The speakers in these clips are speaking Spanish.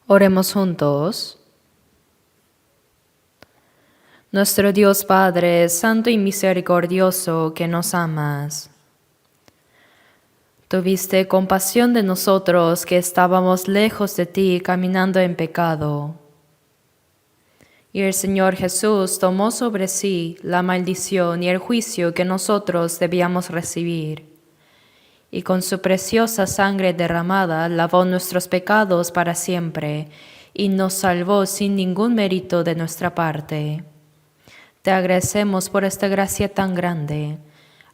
Oremos juntos. Nuestro Dios Padre, santo y misericordioso, que nos amas. Tuviste compasión de nosotros que estábamos lejos de ti caminando en pecado. Y el Señor Jesús tomó sobre sí la maldición y el juicio que nosotros debíamos recibir. Y con su preciosa sangre derramada lavó nuestros pecados para siempre y nos salvó sin ningún mérito de nuestra parte. Te agradecemos por esta gracia tan grande.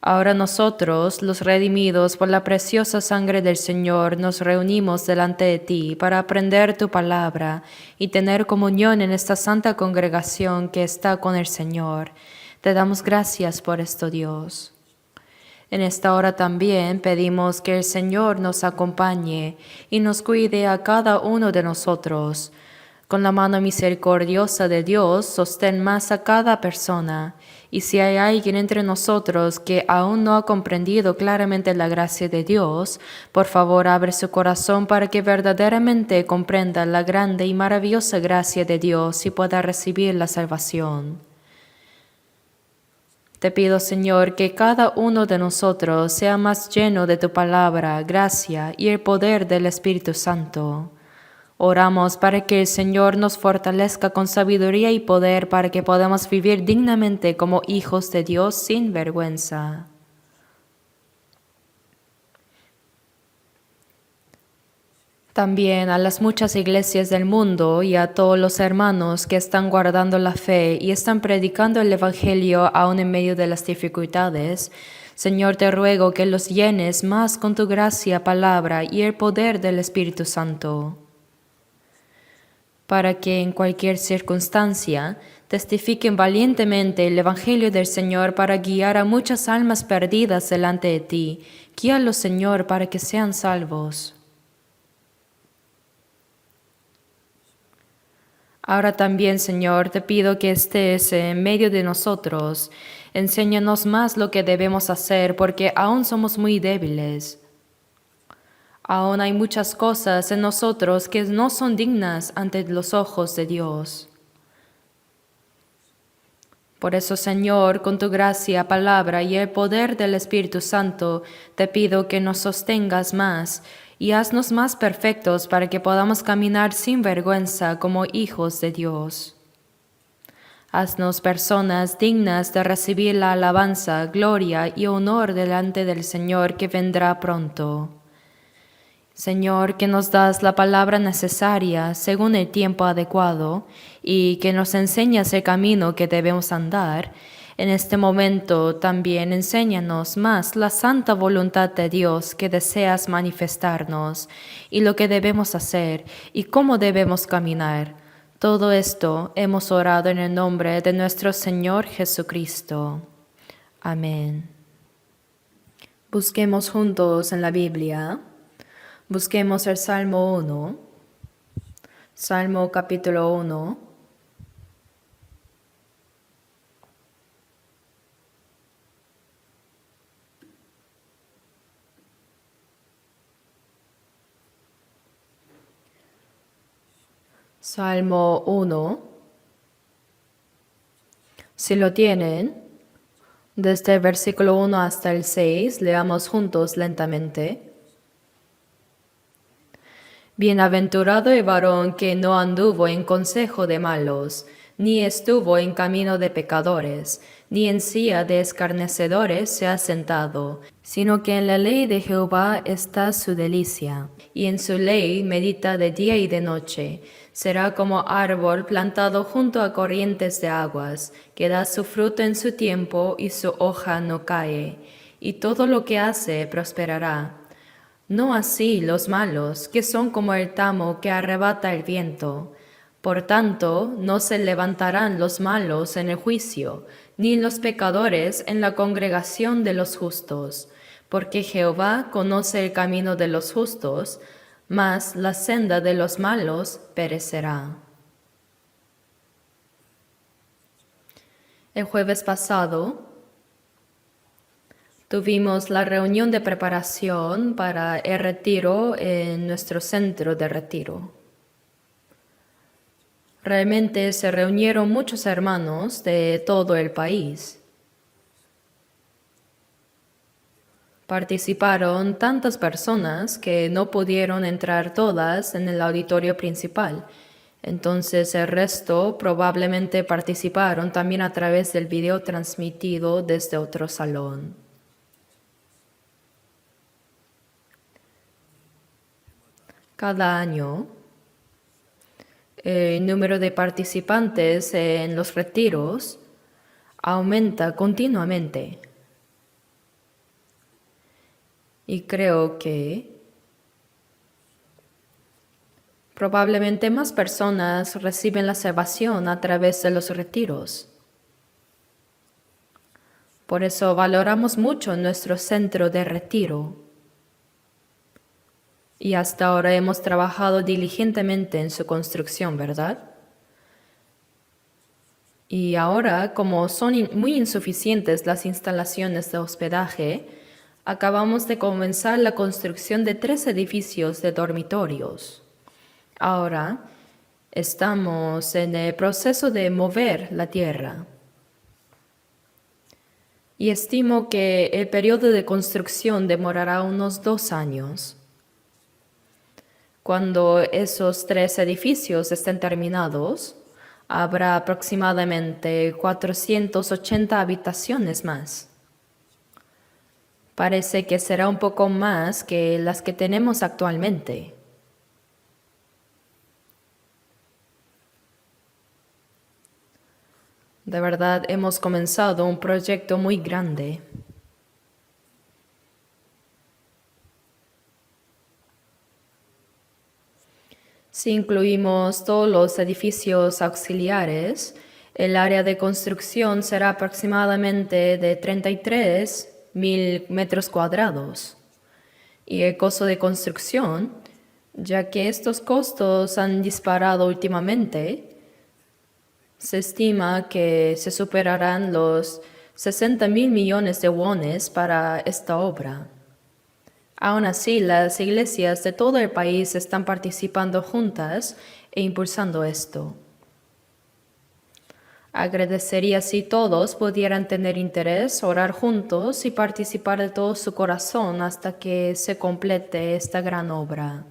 Ahora nosotros, los redimidos por la preciosa sangre del Señor, nos reunimos delante de ti para aprender tu palabra y tener comunión en esta santa congregación que está con el Señor. Te damos gracias por esto, Dios. En esta hora también pedimos que el Señor nos acompañe y nos cuide a cada uno de nosotros. Con la mano misericordiosa de Dios, sostén más a cada persona. Y si hay alguien entre nosotros que aún no ha comprendido claramente la gracia de Dios, por favor abre su corazón para que verdaderamente comprenda la grande y maravillosa gracia de Dios y pueda recibir la salvación. Te pido, Señor, que cada uno de nosotros sea más lleno de tu palabra, gracia y el poder del Espíritu Santo. Oramos para que el Señor nos fortalezca con sabiduría y poder para que podamos vivir dignamente como hijos de Dios sin vergüenza. También a las muchas iglesias del mundo y a todos los hermanos que están guardando la fe y están predicando el Evangelio aún en medio de las dificultades, Señor, te ruego que los llenes más con tu gracia, palabra y el poder del Espíritu Santo, para que en cualquier circunstancia testifiquen valientemente el Evangelio del Señor para guiar a muchas almas perdidas delante de ti. Guíalos, Señor, para que sean salvos. Ahora también, Señor, te pido que estés en medio de nosotros. Enséñanos más lo que debemos hacer, porque aún somos muy débiles. Aún hay muchas cosas en nosotros que no son dignas ante los ojos de Dios. Por eso, Señor, con tu gracia, palabra y el poder del Espíritu Santo, te pido que nos sostengas más y haznos más perfectos para que podamos caminar sin vergüenza como hijos de Dios. Haznos personas dignas de recibir la alabanza, gloria y honor delante del Señor que vendrá pronto. Señor, que nos das la palabra necesaria según el tiempo adecuado y que nos enseñas el camino que debemos andar, en este momento también enséñanos más la santa voluntad de Dios que deseas manifestarnos y lo que debemos hacer y cómo debemos caminar. Todo esto hemos orado en el nombre de nuestro Señor Jesucristo. Amén. Busquemos juntos en la Biblia. Busquemos el Salmo 1, Salmo capítulo 1. Salmo 1. Si lo tienen, desde el versículo 1 hasta el 6, leamos juntos lentamente. Bienaventurado el varón que no anduvo en consejo de malos, ni estuvo en camino de pecadores, ni en silla de escarnecedores se ha sentado, sino que en la ley de Jehová está su delicia, y en su ley medita de día y de noche. Será como árbol plantado junto a corrientes de aguas, que da su fruto en su tiempo y su hoja no cae, y todo lo que hace prosperará. No así los malos, que son como el tamo que arrebata el viento. Por tanto, no se levantarán los malos en el juicio, ni los pecadores en la congregación de los justos, porque Jehová conoce el camino de los justos, mas la senda de los malos perecerá. El jueves pasado tuvimos la reunión de preparación para el retiro en nuestro centro de retiro. Realmente se reunieron muchos hermanos de todo el país. Participaron tantas personas que no pudieron entrar todas en el auditorio principal. Entonces el resto probablemente participaron también a través del video transmitido desde otro salón. Cada año, el número de participantes en los retiros aumenta continuamente. Y creo que probablemente más personas reciben la salvación a través de los retiros. Por eso valoramos mucho nuestro centro de retiro. Y hasta ahora hemos trabajado diligentemente en su construcción, ¿verdad? Y ahora, como son muy insuficientes las instalaciones de hospedaje, acabamos de comenzar la construcción de 3 edificios de dormitorios. Ahora estamos en el proceso de mover la tierra. Y estimo que el periodo de construcción demorará unos 2 años. Cuando esos 3 edificios estén terminados, habrá aproximadamente 480 habitaciones más. Parece que será un poco más que las que tenemos actualmente. De verdad, hemos comenzado un proyecto muy grande. Si incluimos todos los edificios auxiliares, el área de construcción será aproximadamente de 33.000 metros cuadrados. Y el costo de construcción, ya que estos costos han disparado últimamente, se estima que se superarán los 60.000 millones de wones para esta obra. Aún así, las iglesias de todo el país están participando juntas e impulsando esto. Agradecería si todos pudieran tener interés, orar juntos y participar de todo su corazón hasta que se complete esta gran obra.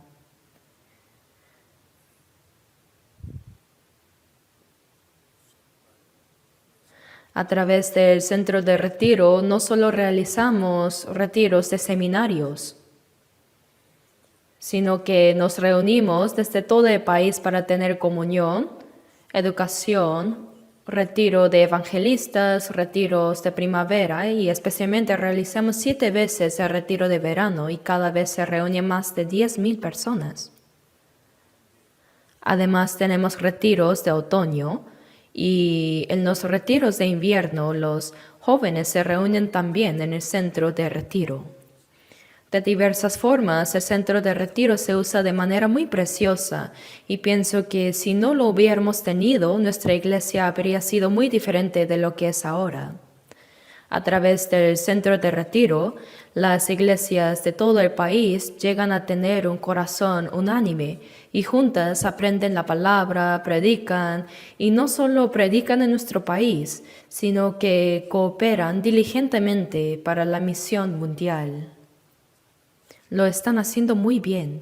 A través del centro de retiro no solo realizamos retiros de seminarios, sino que nos reunimos desde todo el país para tener comunión, educación, retiro de evangelistas, retiros de primavera y especialmente realizamos 7 veces el retiro de verano y cada vez se reúnen más de 10.000 personas. Además tenemos retiros de otoño y en los retiros de invierno los jóvenes se reúnen también en el centro de retiro. De diversas formas, el centro de retiro se usa de manera muy preciosa y pienso que si no lo hubiéramos tenido, nuestra iglesia habría sido muy diferente de lo que es ahora. A través del centro de retiro, las iglesias de todo el país llegan a tener un corazón unánime y juntas aprenden la palabra, predican y no solo predican en nuestro país, sino que cooperan diligentemente para la misión mundial. Lo están haciendo muy bien.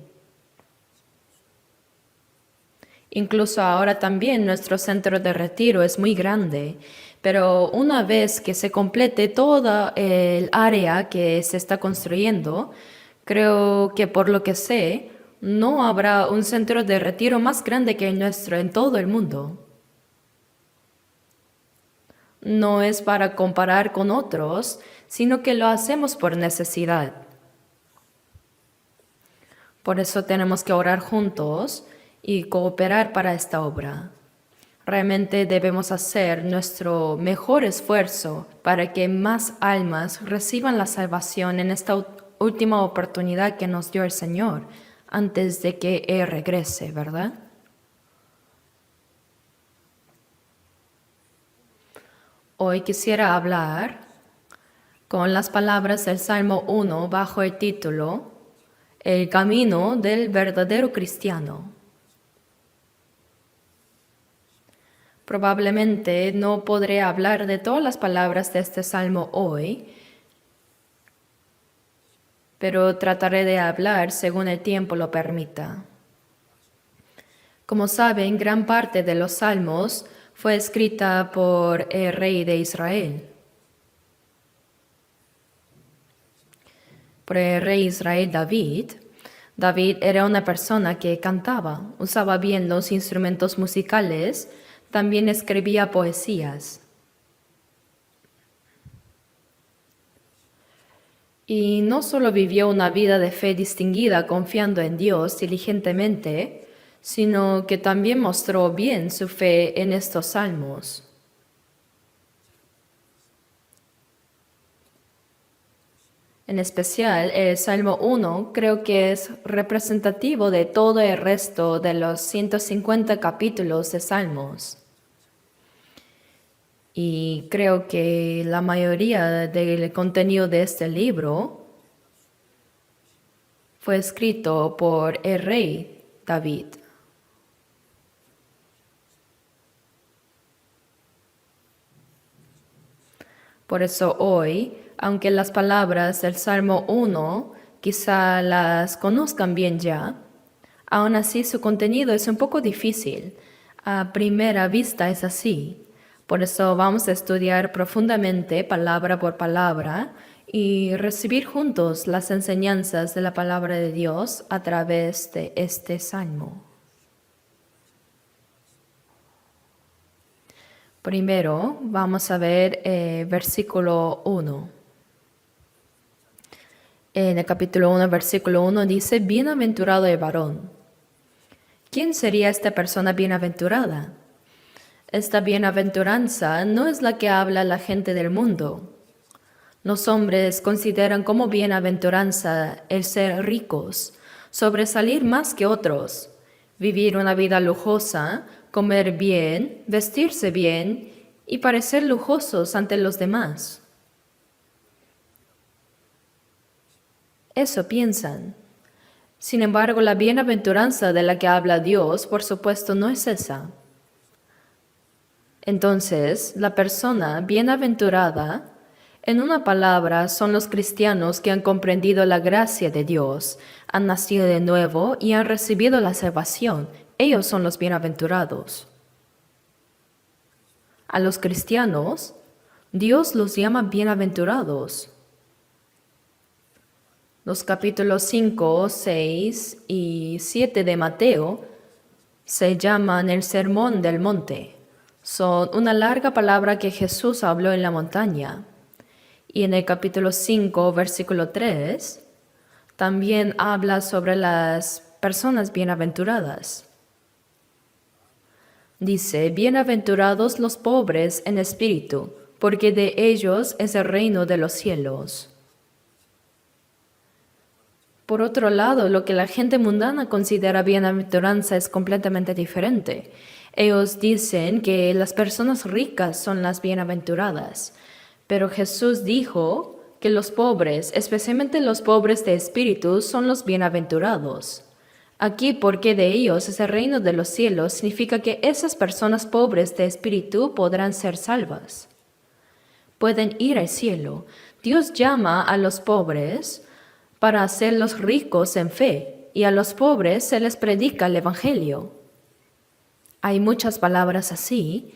Incluso ahora también nuestro centro de retiro es muy grande, pero una vez que se complete toda el área que se está construyendo, creo que por lo que sé, no habrá un centro de retiro más grande que el nuestro en todo el mundo. No es para comparar con otros, sino que lo hacemos por necesidad. Por eso tenemos que orar juntos y cooperar para esta obra. Realmente debemos hacer nuestro mejor esfuerzo para que más almas reciban la salvación en esta última oportunidad que nos dio el Señor antes de que Él regrese, ¿verdad? Hoy quisiera hablar con las palabras del Salmo 1 bajo el título El camino del verdadero cristiano. Probablemente no podré hablar de todas las palabras de este salmo hoy, pero trataré de hablar según el tiempo lo permita. Como saben, gran parte de los salmos fue escrita por el rey de Israel. Por el rey Israel David. David era una persona que cantaba, usaba bien los instrumentos musicales, también escribía poesías. Y no solo vivió una vida de fe distinguida confiando en Dios diligentemente, sino que también mostró bien su fe en estos salmos. En especial, el Salmo 1 creo que es representativo de todo el resto de los 150 capítulos de Salmos. Y creo que la mayoría del contenido de este libro fue escrito por el rey David. Por eso hoy, aunque las palabras del Salmo 1 quizá las conozcan bien ya, aún así su contenido es un poco difícil. A primera vista es así. Por eso vamos a estudiar profundamente palabra por palabra y recibir juntos las enseñanzas de la palabra de Dios a través de este salmo. Primero vamos a ver versículo 1. En el capítulo 1, versículo 1 dice, bienaventurado el varón. ¿Quién sería esta persona bienaventurada? Esta bienaventuranza no es la que habla la gente del mundo. Los hombres consideran como bienaventuranza el ser ricos, sobresalir más que otros, vivir una vida lujosa, comer bien, vestirse bien y parecer lujosos ante los demás. Eso piensan. Sin embargo, la bienaventuranza de la que habla Dios, por supuesto, no es esa. Entonces, la persona bienaventurada, en una palabra, son los cristianos que han comprendido la gracia de Dios, han nacido de nuevo y han recibido la salvación. Ellos son los bienaventurados. A los cristianos, Dios los llama bienaventurados. Los capítulos 5, 6 y 7 de Mateo se llaman el Sermón del Monte. Son una larga palabra que Jesús habló en la montaña. Y en el capítulo 5, versículo 3, también habla sobre las personas bienaventuradas. Dice, bienaventurados los pobres en espíritu, porque de ellos es el reino de los cielos. Por otro lado, lo que la gente mundana considera bienaventuranza es completamente diferente. Ellos dicen que las personas ricas son las bienaventuradas, pero Jesús dijo que los pobres, especialmente los pobres de espíritu, son los bienaventurados. Aquí, porque de ellos es el reino de los cielos, significa que esas personas pobres de espíritu podrán ser salvas. Pueden ir al cielo. Dios llama a los pobres para hacerlos ricos en fe, y a los pobres se les predica el Evangelio. Hay muchas palabras así,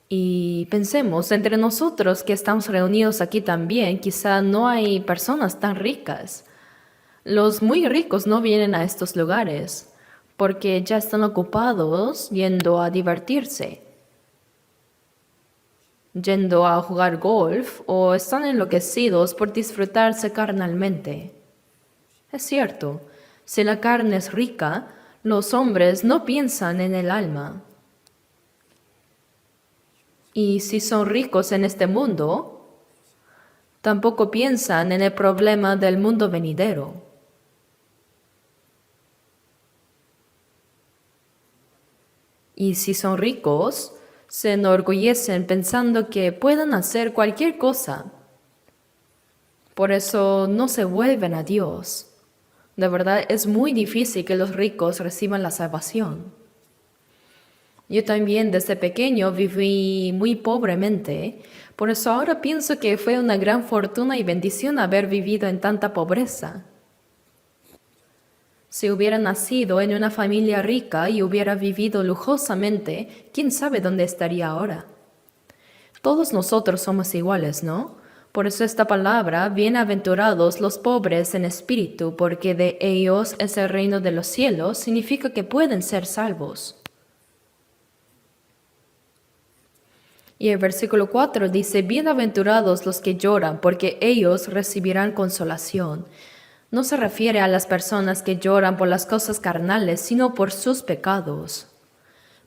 y pensemos, entre nosotros que estamos reunidos aquí también, quizá no hay personas tan ricas. Los muy ricos no vienen a estos lugares, porque ya están ocupados yendo a divertirse, yendo a jugar golf, o están enloquecidos por disfrutarse carnalmente. Es cierto, si la carne es rica, los hombres no piensan en el alma. Y si son ricos en este mundo, tampoco piensan en el problema del mundo venidero. Y si son ricos, se enorgullecen pensando que pueden hacer cualquier cosa. Por eso no se vuelven a Dios. De verdad, es muy difícil que los ricos reciban la salvación. Yo también desde pequeño viví muy pobremente, por eso ahora pienso que fue una gran fortuna y bendición haber vivido en tanta pobreza. Si hubiera nacido en una familia rica y hubiera vivido lujosamente, quién sabe dónde estaría ahora. Todos nosotros somos iguales, ¿no? Por eso esta palabra, bienaventurados los pobres en espíritu, porque de ellos es el reino de los cielos, significa que pueden ser salvos. Y el versículo 4 dice, bienaventurados los que lloran, porque ellos recibirán consolación. No se refiere a las personas que lloran por las cosas carnales, sino por sus pecados.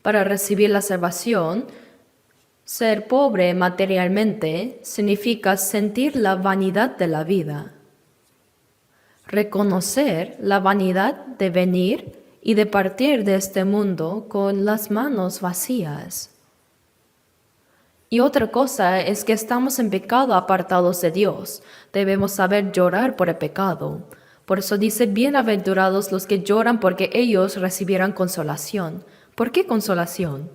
Para recibir la salvación, ser pobre materialmente significa sentir la vanidad de la vida, reconocer la vanidad de venir y de partir de este mundo con las manos vacías. Y otra cosa es que estamos en pecado apartados de Dios. Debemos saber llorar por el pecado. Por eso dice, bienaventurados los que lloran porque ellos recibirán consolación. ¿Por qué consolación?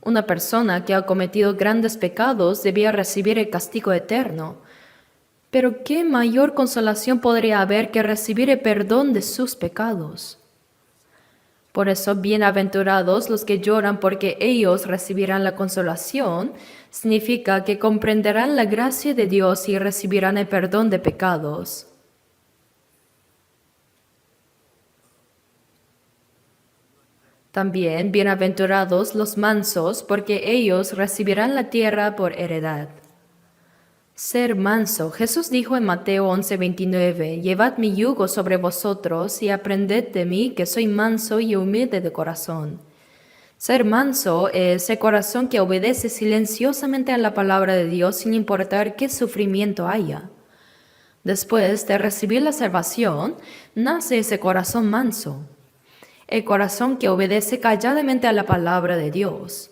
Una persona que ha cometido grandes pecados debía recibir el castigo eterno. Pero ¿qué mayor consolación podría haber que recibir el perdón de sus pecados? Por eso, bienaventurados los que lloran porque ellos recibirán la consolación, significa que comprenderán la gracia de Dios y recibirán el perdón de pecados. También, bienaventurados los mansos, porque ellos recibirán la tierra por heredad. Ser manso. Jesús dijo en Mateo 11:29, llevad mi yugo sobre vosotros y aprended de mí, que soy manso y humilde de corazón. Ser manso es el corazón que obedece silenciosamente a la palabra de Dios sin importar qué sufrimiento haya. Después de recibir la salvación, nace ese corazón manso, el corazón que obedece calladamente a la palabra de Dios.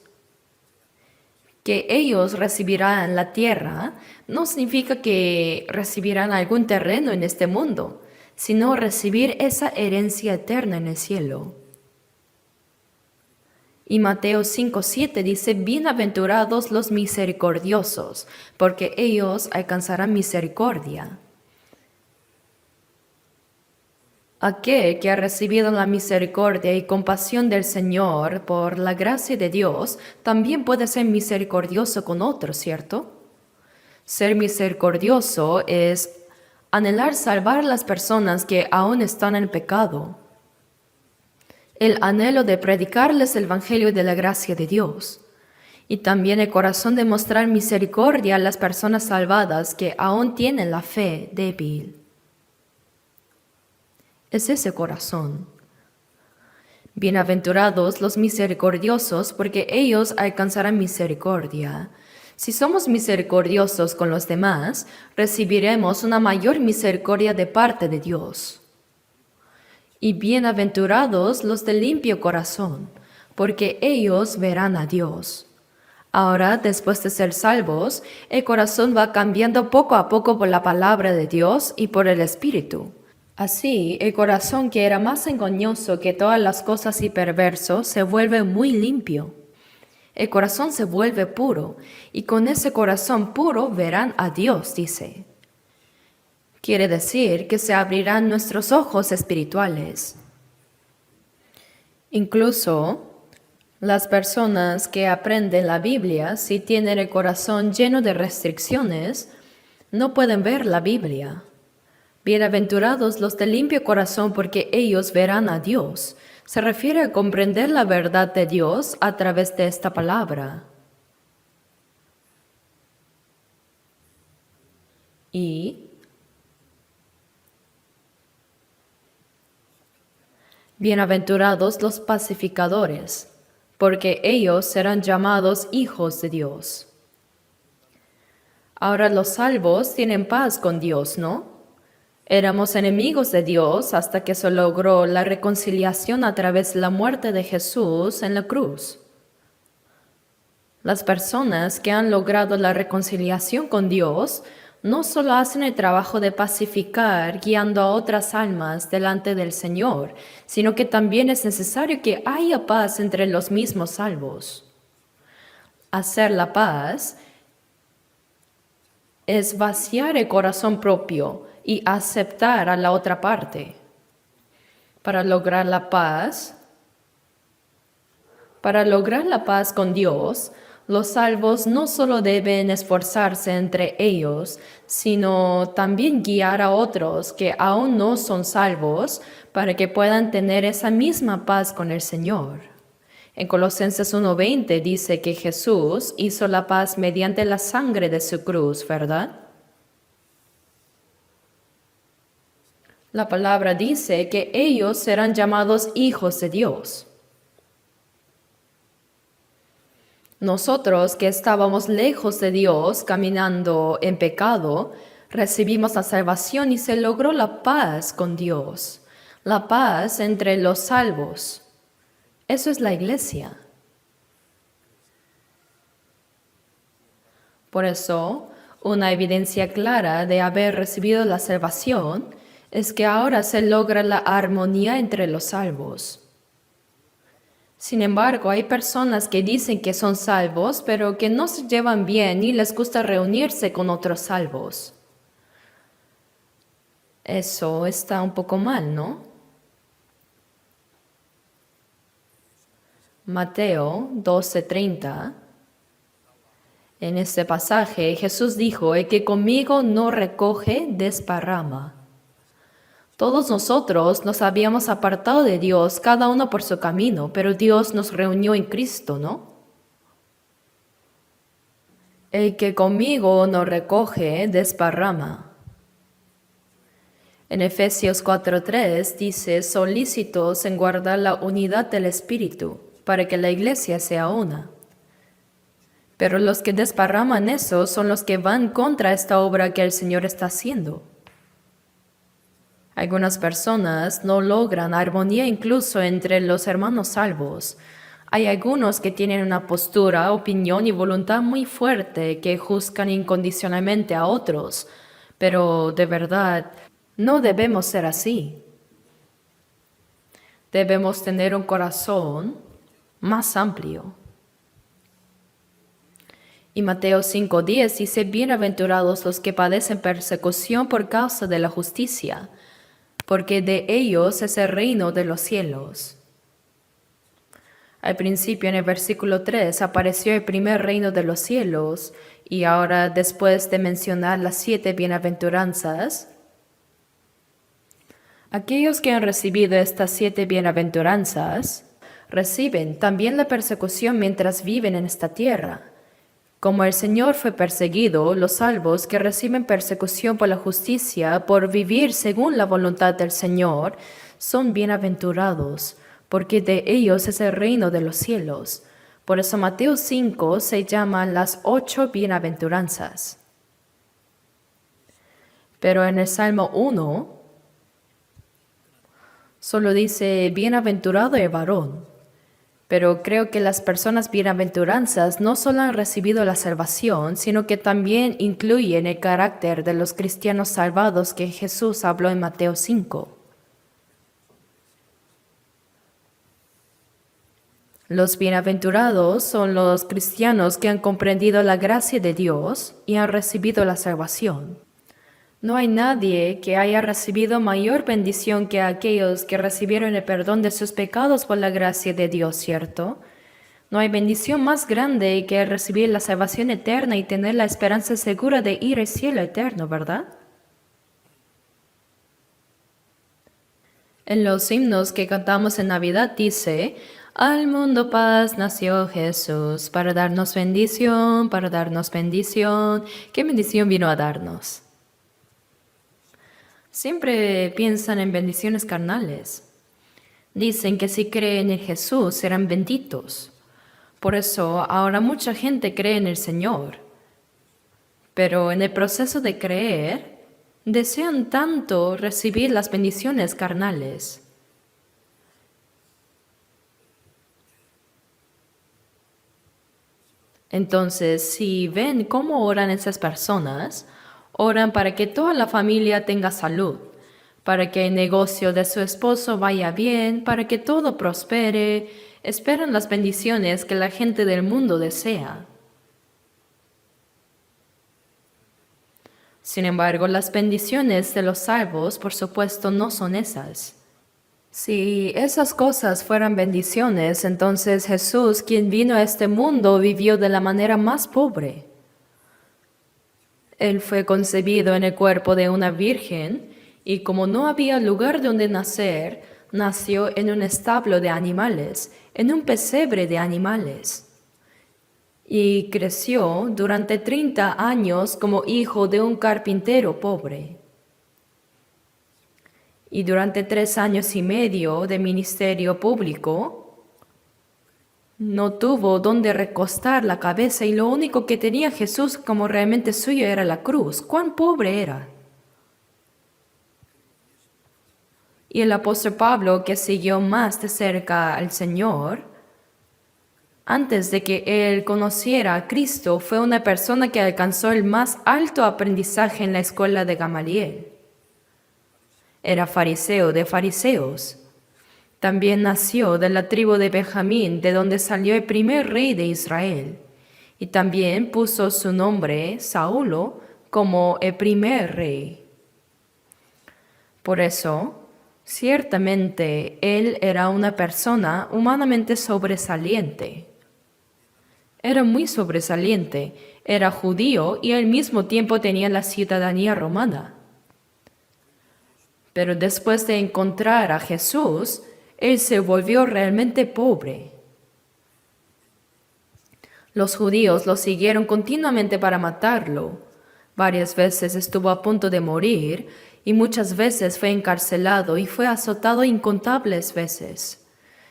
Que ellos recibirán la tierra no significa que recibirán algún terreno en este mundo, sino recibir esa herencia eterna en el cielo. Y Mateo 5:7 dice, bienaventurados los misericordiosos, porque ellos alcanzarán misericordia. Aquel que ha recibido la misericordia y compasión del Señor por la gracia de Dios, también puede ser misericordioso con otros, ¿cierto? Ser misericordioso es anhelar salvar a las personas que aún están en pecado. El anhelo de predicarles el Evangelio de la gracia de Dios. Y también el corazón de mostrar misericordia a las personas salvadas que aún tienen la fe débil. Es ese corazón. Bienaventurados los misericordiosos, porque ellos alcanzarán misericordia. Si somos misericordiosos con los demás, recibiremos una mayor misericordia de parte de Dios. Y bienaventurados los de limpio corazón, porque ellos verán a Dios. Ahora, después de ser salvos, el corazón va cambiando poco a poco por la palabra de Dios y por el Espíritu. Así, el corazón que era más engañoso que todas las cosas y perverso se vuelve muy limpio. El corazón se vuelve puro, y con ese corazón puro verán a Dios, dice. Quiere decir que se abrirán nuestros ojos espirituales. Incluso las personas que aprenden la Biblia, si tienen el corazón lleno de restricciones, no pueden ver la Biblia. Bienaventurados los de limpio corazón, porque ellos verán a Dios. Se refiere a comprender la verdad de Dios a través de esta palabra. Y bienaventurados los pacificadores, porque ellos serán llamados hijos de Dios. Ahora los salvos tienen paz con Dios, ¿no? Éramos enemigos de Dios hasta que se logró la reconciliación a través de la muerte de Jesús en la cruz. Las personas que han logrado la reconciliación con Dios no solo hacen el trabajo de pacificar, guiando a otras almas delante del Señor, sino que también es necesario que haya paz entre los mismos salvos. Hacer la paz es vaciar el corazón propio y aceptar a la otra parte. Para lograr la paz con Dios, los salvos no solo deben esforzarse entre ellos, sino también guiar a otros que aún no son salvos para que puedan tener esa misma paz con el Señor. En Colosenses 1:20 dice que Jesús hizo la paz mediante la sangre de su cruz, ¿verdad? La palabra dice que ellos serán llamados hijos de Dios. Nosotros que estábamos lejos de Dios, caminando en pecado, recibimos la salvación y se logró la paz con Dios, la paz entre los salvos. Eso es la iglesia. Por eso, una evidencia clara de haber recibido la salvación es que ahora se logra la armonía entre los salvos. Sin embargo, hay personas que dicen que son salvos, pero que no se llevan bien y les gusta reunirse con otros salvos. Eso está un poco mal, ¿no? Mateo 12:30. En este pasaje Jesús dijo: el que conmigo no recoge, desparrama. Todos nosotros nos habíamos apartado de Dios, cada uno por su camino, pero Dios nos reunió en Cristo, ¿no? El que conmigo no recoge, desparrama. En Efesios 4:3 dice: solícitos en guardar la unidad del Espíritu, para que la iglesia sea una. Pero los que desparraman eso son los que van contra esta obra que el Señor está haciendo. Algunas personas no logran armonía incluso entre los hermanos salvos. Hay algunos que tienen una postura, opinión y voluntad muy fuerte que juzgan incondicionalmente a otros, pero de verdad no debemos ser así. Debemos tener un corazón más amplio. Y Mateo 5:10 dice: bienaventurados los que padecen persecución por causa de la justicia, porque de ellos es el reino de los cielos. Al principio, en el versículo 3, apareció el primer reino de los cielos, y ahora, después de mencionar las 7 bienaventuranzas, aquellos que han recibido estas 7 bienaventuranzas reciben también la persecución mientras viven en esta tierra. Como el Señor fue perseguido, los salvos que reciben persecución por la justicia, por vivir según la voluntad del Señor, son bienaventurados, porque de ellos es el reino de los cielos. Por eso Mateo 5 se llama las 8 bienaventuranzas. Pero en el Salmo 1 solo dice: bienaventurado el varón. Pero creo que las personas bienaventuranzas no solo han recibido la salvación, sino que también incluyen el carácter de los cristianos salvados que Jesús habló en Mateo 5. Los bienaventurados son los cristianos que han comprendido la gracia de Dios y han recibido la salvación. No hay nadie que haya recibido mayor bendición que aquellos que recibieron el perdón de sus pecados por la gracia de Dios, ¿cierto? No hay bendición más grande que recibir la salvación eterna y tener la esperanza segura de ir al cielo eterno, ¿verdad? En los himnos que cantamos en Navidad dice: al mundo paz nació Jesús, para darnos bendición, para darnos bendición. ¿Qué bendición vino a darnos? Siempre piensan en bendiciones carnales. Dicen que si creen en Jesús serán benditos. Por eso ahora mucha gente cree en el Señor. Pero en el proceso de creer, desean tanto recibir las bendiciones carnales. Entonces, si ven cómo oran esas personas, Oran para que toda la familia tenga salud, para que el negocio de su esposo vaya bien, para que todo prospere. Esperan las bendiciones que la gente del mundo desea. Sin embargo, las bendiciones de los salvos, por supuesto, no son esas. Si esas cosas fueran bendiciones, entonces Jesús, quien vino a este mundo, vivió de la manera más pobre. Él fue concebido en el cuerpo de una virgen y como no había lugar donde nacer, nació en un establo de animales, en un pesebre de animales. Y creció durante 30 años como hijo de un carpintero pobre. Y durante 3 años y medio de ministerio público, no tuvo donde recostar la cabeza y lo único que tenía Jesús como realmente suyo era la cruz. ¡Cuán pobre era! Y el apóstol Pablo, que siguió más de cerca al Señor, antes de que él conociera a Cristo, fue una persona que alcanzó el más alto aprendizaje en la escuela de Gamaliel. Era fariseo de fariseos. También nació de la tribu de Benjamín, de donde salió el primer rey de Israel. Y también puso su nombre, Saulo, como el primer rey. Por eso, ciertamente, él era una persona humanamente sobresaliente. Era muy sobresaliente, era judío y al mismo tiempo tenía la ciudadanía romana. Pero después de encontrar a Jesús, él se volvió realmente pobre. Los judíos lo siguieron continuamente para matarlo. Varias veces estuvo a punto de morir y muchas veces fue encarcelado y fue azotado incontables veces.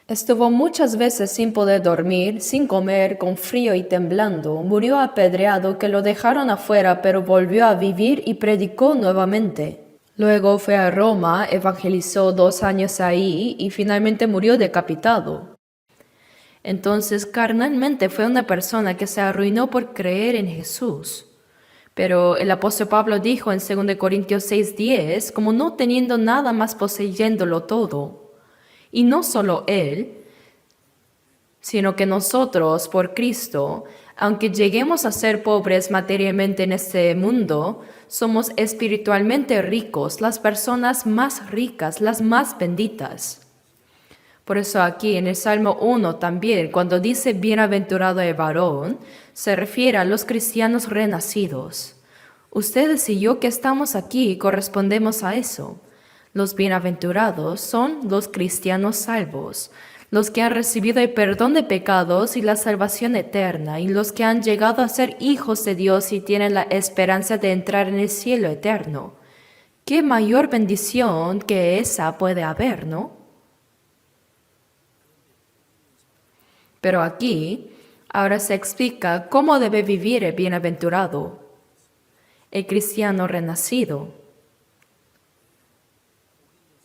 Estuvo muchas veces sin poder dormir, sin comer, con frío y temblando. Murió apedreado, que lo dejaron afuera, pero volvió a vivir y predicó nuevamente. Luego fue a Roma, evangelizó 2 años ahí y finalmente murió decapitado. Entonces, carnalmente fue una persona que se arruinó por creer en Jesús. Pero el apóstol Pablo dijo en 2 Corintios 6:10, como no teniendo nada más poseyéndolo todo. Y no solo Él, sino que nosotros, por Cristo, aunque lleguemos a ser pobres materialmente en este mundo, somos espiritualmente ricos, las personas más ricas, las más benditas. Por eso aquí en el Salmo 1 también, cuando dice bienaventurado el varón, se refiere a los cristianos renacidos. Ustedes y yo que estamos aquí correspondemos a eso. Los bienaventurados son los cristianos salvos, los que han recibido el perdón de pecados y la salvación eterna, y los que han llegado a ser hijos de Dios y tienen la esperanza de entrar en el cielo eterno. ¿Qué mayor bendición que esa puede haber, no? Pero aquí, ahora se explica cómo debe vivir el bienaventurado, el cristiano renacido.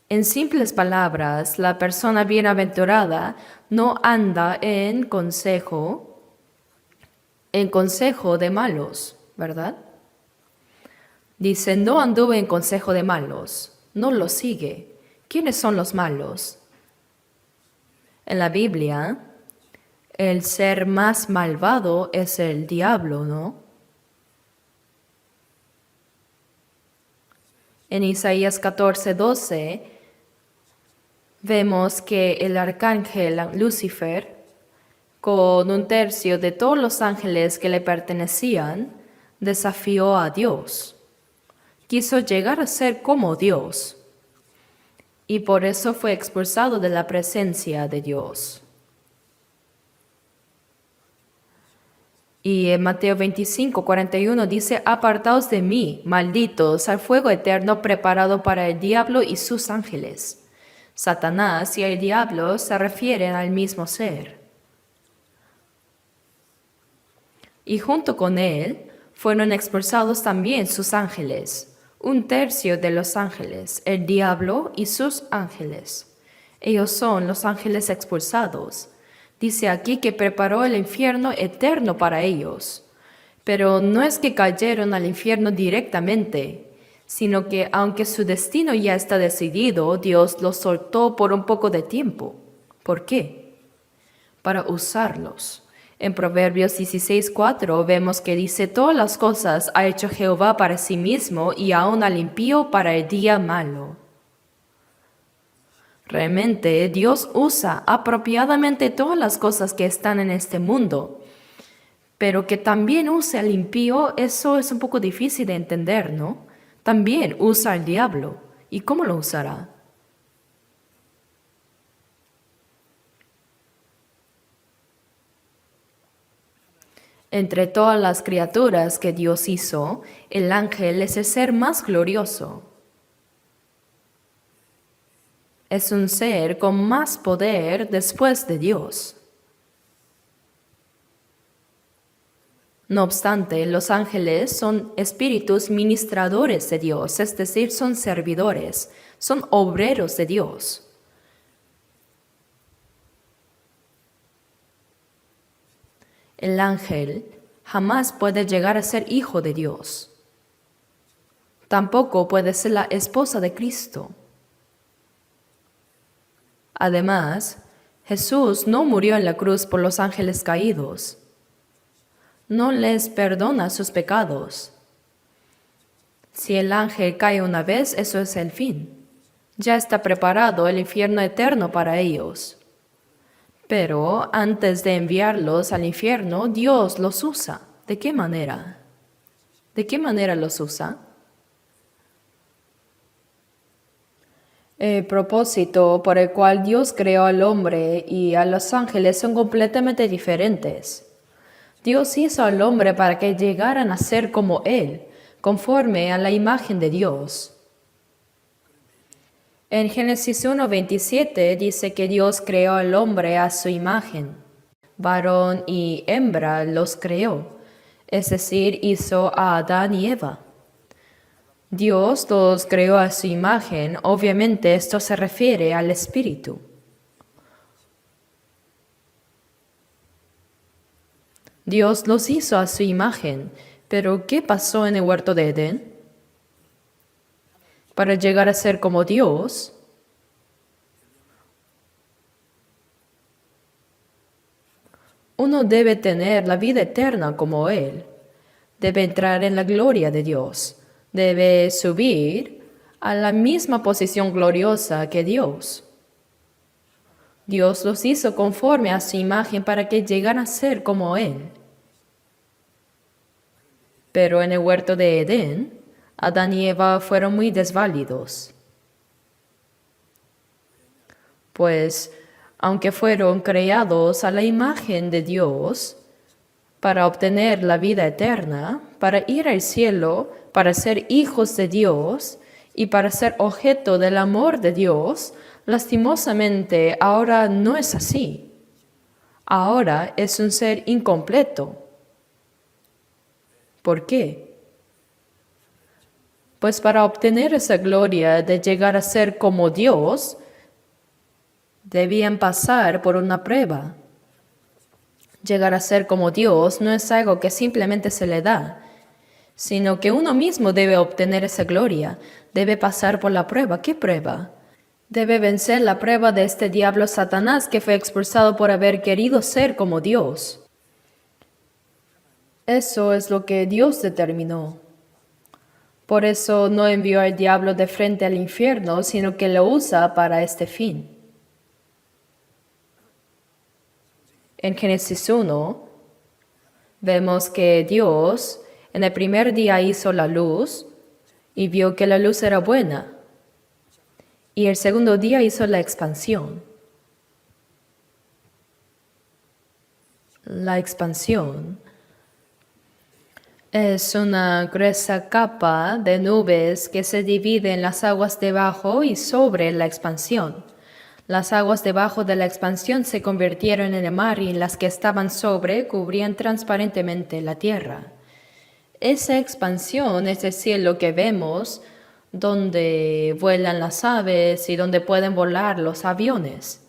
En simples palabras, la persona bienaventurada no anda en consejo de malos, ¿verdad? Dice, no anduve en consejo de malos, no lo sigue. ¿Quiénes son los malos? En la Biblia, el ser más malvado es el diablo, ¿no? En Isaías 14:12, vemos que el arcángel Lucifer, con 1/3 de todos los ángeles que le pertenecían, desafió a Dios. Quiso llegar a ser como Dios y por eso fue expulsado de la presencia de Dios. Y en Mateo 25:41 dice, apartaos de mí, malditos, al fuego eterno preparado para el diablo y sus ángeles. Satanás y el diablo se refieren al mismo ser. Y junto con él fueron expulsados también sus ángeles, 1/3 de los ángeles, el diablo y sus ángeles. Ellos son los ángeles expulsados. Dice aquí que preparó el infierno eterno para ellos. Pero no es que cayeron al infierno directamente, sino que aunque su destino ya está decidido, Dios los soltó por un poco de tiempo. ¿Por qué? Para usarlos. En Proverbios 16:4 vemos que dice: todas las cosas ha hecho Jehová para sí mismo, y aún al impío para el día malo. Realmente Dios usa apropiadamente todas las cosas que están en este mundo, pero que también use al impío, eso es un poco difícil de entender, ¿no? También usa al diablo. ¿Y cómo lo usará? Entre todas las criaturas que Dios hizo, el ángel es el ser más glorioso. Es un ser con más poder después de Dios. No obstante, los ángeles son espíritus ministradores de Dios, es decir, son servidores, son obreros de Dios. El ángel jamás puede llegar a ser hijo de Dios. Tampoco puede ser la esposa de Cristo. Además, Jesús no murió en la cruz por los ángeles caídos. No les perdona sus pecados. Si el ángel cae una vez, eso es el fin. Ya está preparado el infierno eterno para ellos. Pero antes de enviarlos al infierno, Dios los usa. ¿De qué manera? ¿De qué manera los usa? El propósito por el cual Dios creó al hombre y a los ángeles son completamente diferentes. Dios hizo al hombre para que llegaran a ser como Él, conforme a la imagen de Dios. En Génesis 1:27 dice que Dios creó al hombre a su imagen. Varón y hembra los creó, es decir, hizo a Adán y Eva. Dios los creó a su imagen, obviamente esto se refiere al Espíritu. Dios los hizo a su imagen, pero ¿qué pasó en el huerto de Edén? Para llegar a ser como Dios, uno debe tener la vida eterna como Él, debe entrar en la gloria de Dios, debe subir a la misma posición gloriosa que Dios. Dios los hizo conforme a su imagen para que llegaran a ser como Él. Pero en el huerto de Edén, Adán y Eva fueron muy desválidos. Pues, aunque fueron creados a la imagen de Dios, para obtener la vida eterna, para ir al cielo, para ser hijos de Dios y para ser objeto del amor de Dios, lastimosamente ahora no es así. Ahora es un ser incompleto. ¿Por qué? Pues para obtener esa gloria de llegar a ser como Dios, debían pasar por una prueba. Llegar a ser como Dios no es algo que simplemente se le da, sino que uno mismo debe obtener esa gloria, debe pasar por la prueba. ¿Qué prueba? Debe vencer la prueba de este diablo Satanás que fue expulsado por haber querido ser como Dios. Eso es lo que Dios determinó. Por eso no envió al diablo de frente al infierno, sino que lo usa para este fin. En Génesis 1 vemos que Dios en el primer día hizo la luz y vio que la luz era buena. Y el segundo día hizo la expansión. La expansión es una gruesa capa de nubes que se divide en las aguas debajo y sobre la expansión. Las aguas debajo de la expansión se convirtieron en el mar y las que estaban sobre cubrían transparentemente la tierra. Esa expansión es el cielo que vemos, donde vuelan las aves y donde pueden volar los aviones.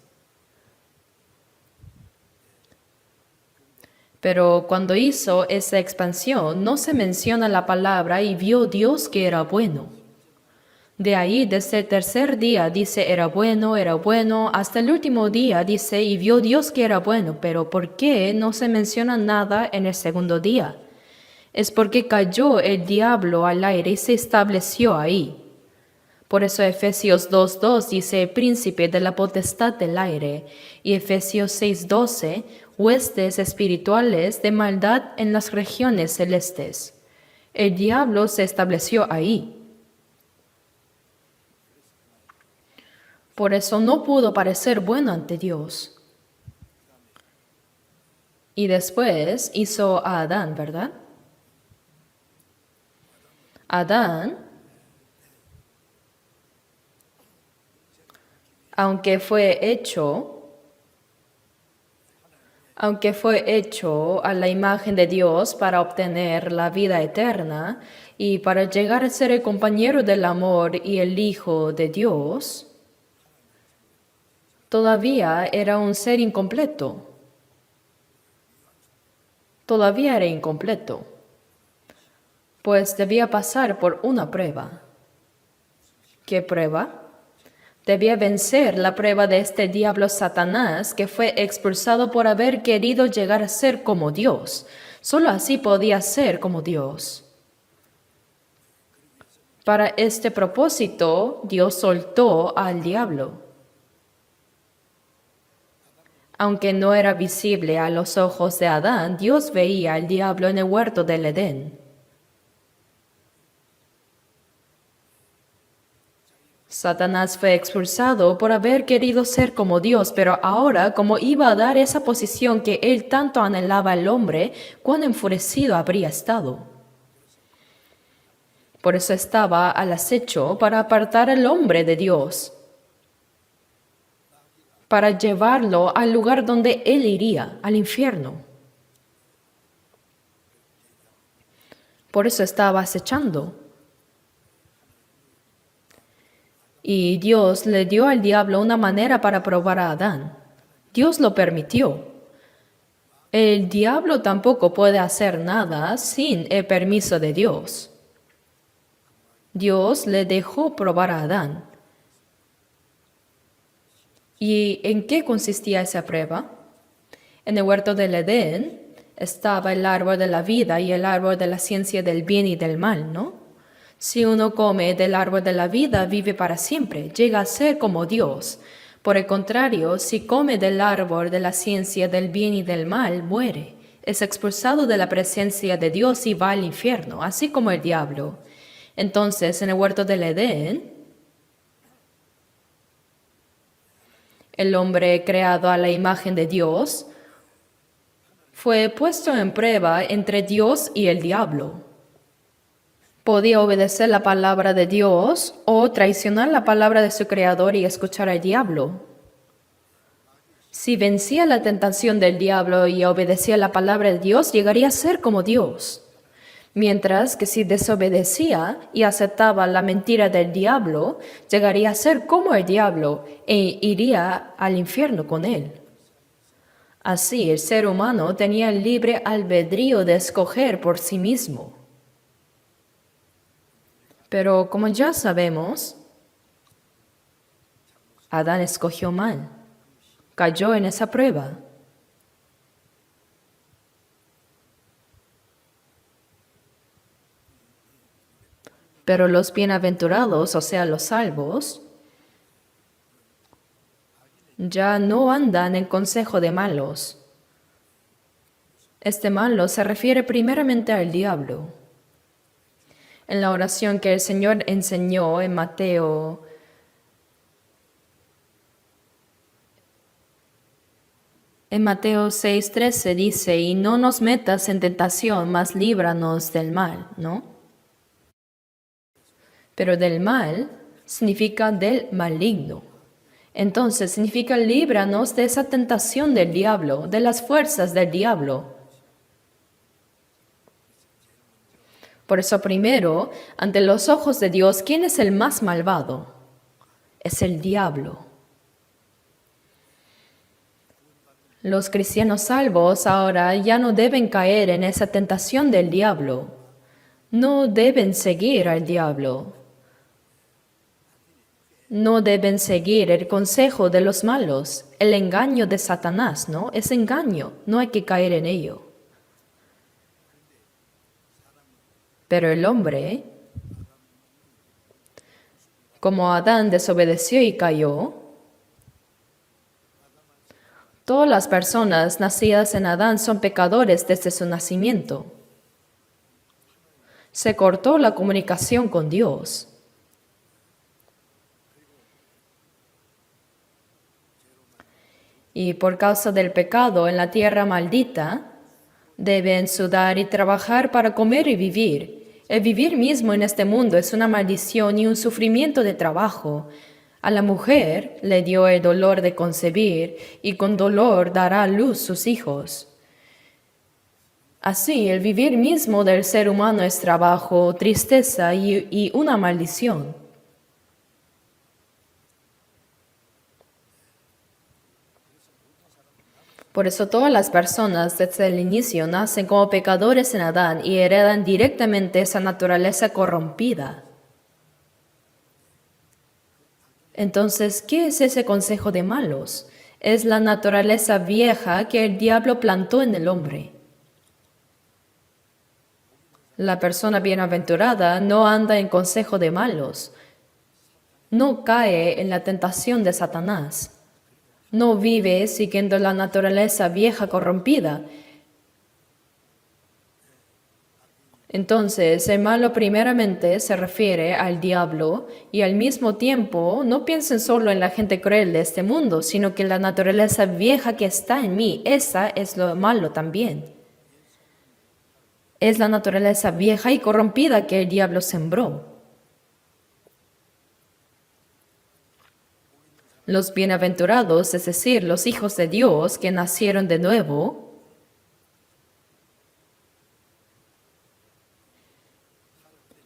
Pero cuando hizo esa expansión, no se menciona la palabra y vio Dios que era bueno. De ahí, desde el tercer día, dice era bueno, hasta el último día dice y vio Dios que era bueno. Pero ¿por qué no se menciona nada en el segundo día? Es porque cayó el diablo al aire y se estableció ahí. Por eso Efesios 2:2 dice príncipe de la potestad del aire, y Efesios 6:12 huestes espirituales de maldad en las regiones celestes. El diablo se estableció ahí. Por eso no pudo parecer bueno ante Dios. Y después hizo a Adán, ¿verdad? Adán, aunque fue hecho a la imagen de Dios para obtener la vida eterna y para llegar a ser el compañero del amor y el Hijo de Dios, todavía era un ser incompleto. Todavía era incompleto, pues debía pasar por una prueba. ¿Qué prueba? Debía vencer la prueba de este diablo Satanás que fue expulsado por haber querido llegar a ser como Dios. Solo así podía ser como Dios. Para este propósito, Dios soltó al diablo. Aunque no era visible a los ojos de Adán, Dios veía al diablo en el huerto del Edén. Satanás fue expulsado por haber querido ser como Dios, pero ahora, como iba a dar esa posición que él tanto anhelaba al hombre, cuán enfurecido habría estado. Por eso estaba al acecho para apartar al hombre de Dios, para llevarlo al lugar donde él iría, al infierno. Por eso estaba acechando. Y Dios le dio al diablo una manera para probar a Adán. Dios lo permitió. El diablo tampoco puede hacer nada sin el permiso de Dios. Dios le dejó probar a Adán. ¿Y en qué consistía esa prueba? En el huerto del Edén estaba el árbol de la vida y el árbol de la ciencia del bien y del mal, ¿no? Si uno come del árbol de la vida, vive para siempre, llega a ser como Dios. Por el contrario, si come del árbol de la ciencia del bien y del mal, muere. Es expulsado de la presencia de Dios y va al infierno, así como el diablo. Entonces, en el huerto del Edén, el hombre creado a la imagen de Dios fue puesto en prueba entre Dios y el diablo. Podía obedecer la palabra de Dios o traicionar la palabra de su Creador y escuchar al diablo. Si vencía la tentación del diablo y obedecía la palabra de Dios, llegaría a ser como Dios. Mientras que si desobedecía y aceptaba la mentira del diablo, llegaría a ser como el diablo e iría al infierno con él. Así, el ser humano tenía el libre albedrío de escoger por sí mismo. Pero como ya sabemos, Adán escogió mal, cayó en esa prueba. Pero los bienaventurados, o sea, los salvos, ya no andan en consejo de malos. Este malo se refiere primeramente al diablo. En la oración que el Señor enseñó en Mateo 6:13 dice, y no nos metas en tentación, mas líbranos del mal, ¿no? Pero del mal significa del maligno. Entonces significa líbranos de esa tentación del diablo, de las fuerzas del diablo. Por eso primero, ante los ojos de Dios, ¿quién es el más malvado? Es el diablo. Los cristianos salvos ahora ya no deben caer en esa tentación del diablo. No deben seguir al diablo. No deben seguir el consejo de los malos, el engaño de Satanás, ¿no? Es engaño, no hay que caer en ello. Pero el hombre, como Adán desobedeció y cayó, todas las personas nacidas en Adán son pecadores desde su nacimiento. Se cortó la comunicación con Dios. Y por causa del pecado en la tierra maldita, deben sudar y trabajar para comer y vivir. El vivir mismo en este mundo es una maldición y un sufrimiento de trabajo. A la mujer le dio el dolor de concebir y con dolor dará a luz sus hijos. Así, el vivir mismo del ser humano es trabajo, tristeza y una maldición. Por eso todas las personas desde el inicio nacen como pecadores en Adán y heredan directamente esa naturaleza corrompida. Entonces, ¿qué es ese consejo de malos? Es la naturaleza vieja que el diablo plantó en el hombre. La persona bienaventurada no anda en consejo de malos, no cae en la tentación de Satanás. No vive siguiendo la naturaleza vieja corrompida. Entonces, el malo primeramente se refiere al diablo y al mismo tiempo no piensen solo en la gente cruel de este mundo, sino que la naturaleza vieja que está en mí, esa es lo malo también. Es la naturaleza vieja y corrompida que el diablo sembró. Los bienaventurados, es decir, los hijos de Dios que nacieron de nuevo,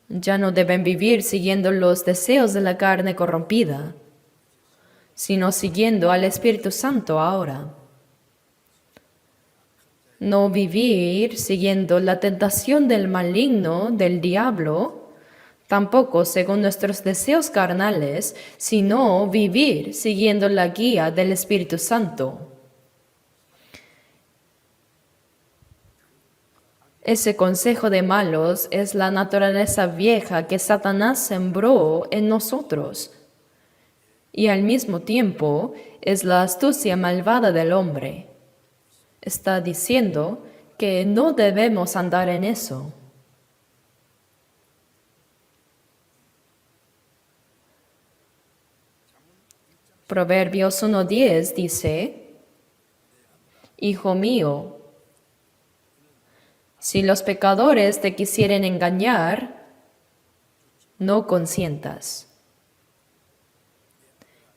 ya no deben vivir siguiendo los deseos de la carne corrompida, sino siguiendo al Espíritu Santo ahora. No vivir siguiendo la tentación del maligno, del diablo, tampoco según nuestros deseos carnales, sino vivir siguiendo la guía del Espíritu Santo. Ese consejo de malos es la naturaleza vieja que Satanás sembró en nosotros y al mismo tiempo es la astucia malvada del hombre. Está diciendo que no debemos andar en eso. Proverbios 1:10 dice, Hijo mío, si los pecadores te quisieren engañar, no consientas.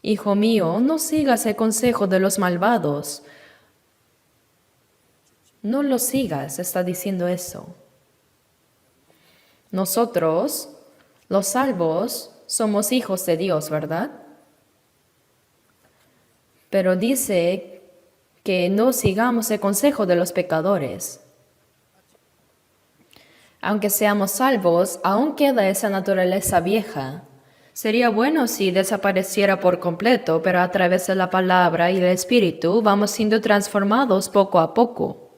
Hijo mío, no sigas el consejo de los malvados. No lo sigas, está diciendo eso. Nosotros, los salvos, somos hijos de Dios, ¿verdad? Pero dice que no sigamos el consejo de los pecadores. Aunque seamos salvos, aún queda esa naturaleza vieja. Sería bueno si desapareciera por completo, pero a través de la palabra y el Espíritu vamos siendo transformados poco a poco.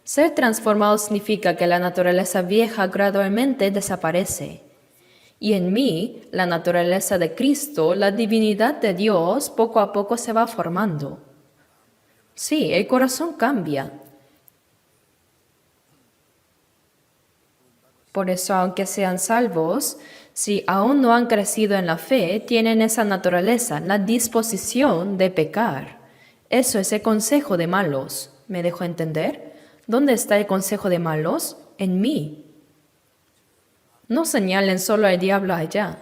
Ser transformado significa que la naturaleza vieja gradualmente desaparece. Y en mí, la naturaleza de Cristo, la divinidad de Dios, poco a poco se va formando. Sí, el corazón cambia. Por eso, aunque sean salvos, si aún no han crecido en la fe, tienen esa naturaleza, la disposición de pecar. Eso es el consejo de malos. ¿Me dejo entender? ¿Dónde está el consejo de malos? En mí. No señalen solo al diablo allá,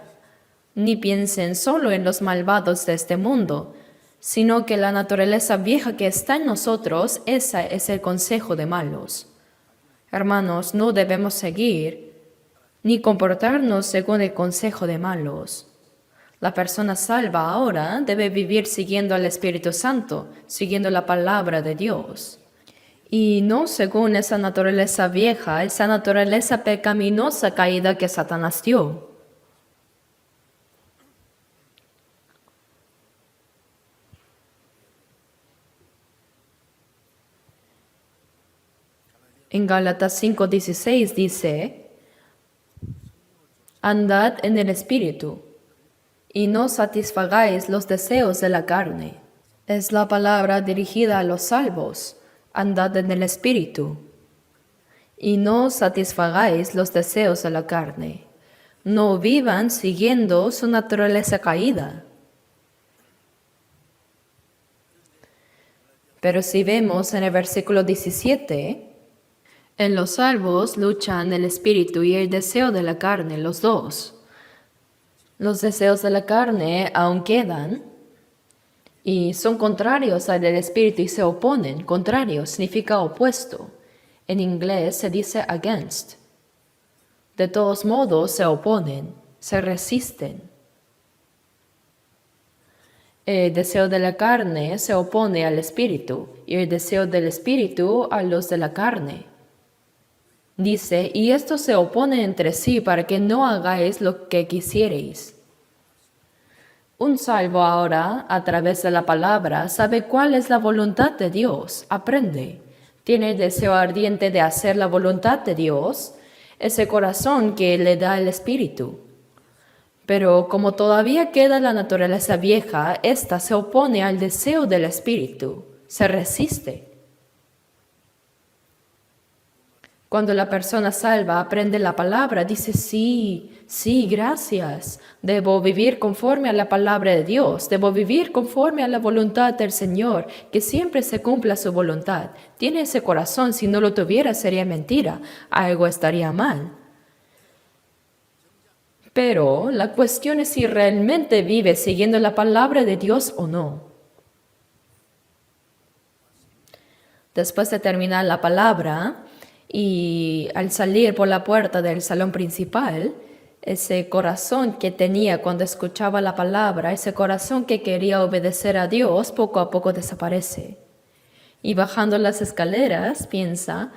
ni piensen solo en los malvados de este mundo, sino que la naturaleza vieja que está en nosotros, esa es el consejo de malos. Hermanos, no debemos seguir ni comportarnos según el consejo de malos. La persona salva ahora debe vivir siguiendo al Espíritu Santo, siguiendo la palabra de Dios. Y no según esa naturaleza vieja, esa naturaleza pecaminosa caída que Satanás dio. En Gálatas 5:16 dice, andad en el Espíritu, y no satisfagáis los deseos de la carne. Es la palabra dirigida a los salvos. Andad en el Espíritu, y no satisfagáis los deseos de la carne. No vivan siguiendo su naturaleza caída. Pero si vemos en el versículo 17, en los salvos luchan el Espíritu y el deseo de la carne, los dos. Los deseos de la carne aún quedan y son contrarios al del Espíritu y se oponen. Contrario significa opuesto. En inglés se dice against. De todos modos se oponen, se resisten. El deseo de la carne se opone al Espíritu y el deseo del Espíritu a los de la carne. Dice, y estos se oponen entre sí para que no hagáis lo que quisierais. Un salvo ahora, a través de la palabra, sabe cuál es la voluntad de Dios, aprende. Tiene el deseo ardiente de hacer la voluntad de Dios, ese corazón que le da el Espíritu. Pero como todavía queda la naturaleza vieja, ésta se opone al deseo del Espíritu, se resiste. Cuando la persona salva aprende la palabra, dice, sí, gracias. Debo vivir conforme a la palabra de Dios. Debo vivir conforme a la voluntad del Señor, que siempre se cumpla su voluntad. Tiene ese corazón, si no lo tuviera sería mentira. Algo estaría mal. Pero la cuestión es si realmente vive siguiendo la palabra de Dios o no. Después de terminar la palabra, y al salir por la puerta del salón principal, ese corazón que tenía cuando escuchaba la palabra, ese corazón que quería obedecer a Dios, poco a poco desaparece. Y bajando las escaleras, piensa,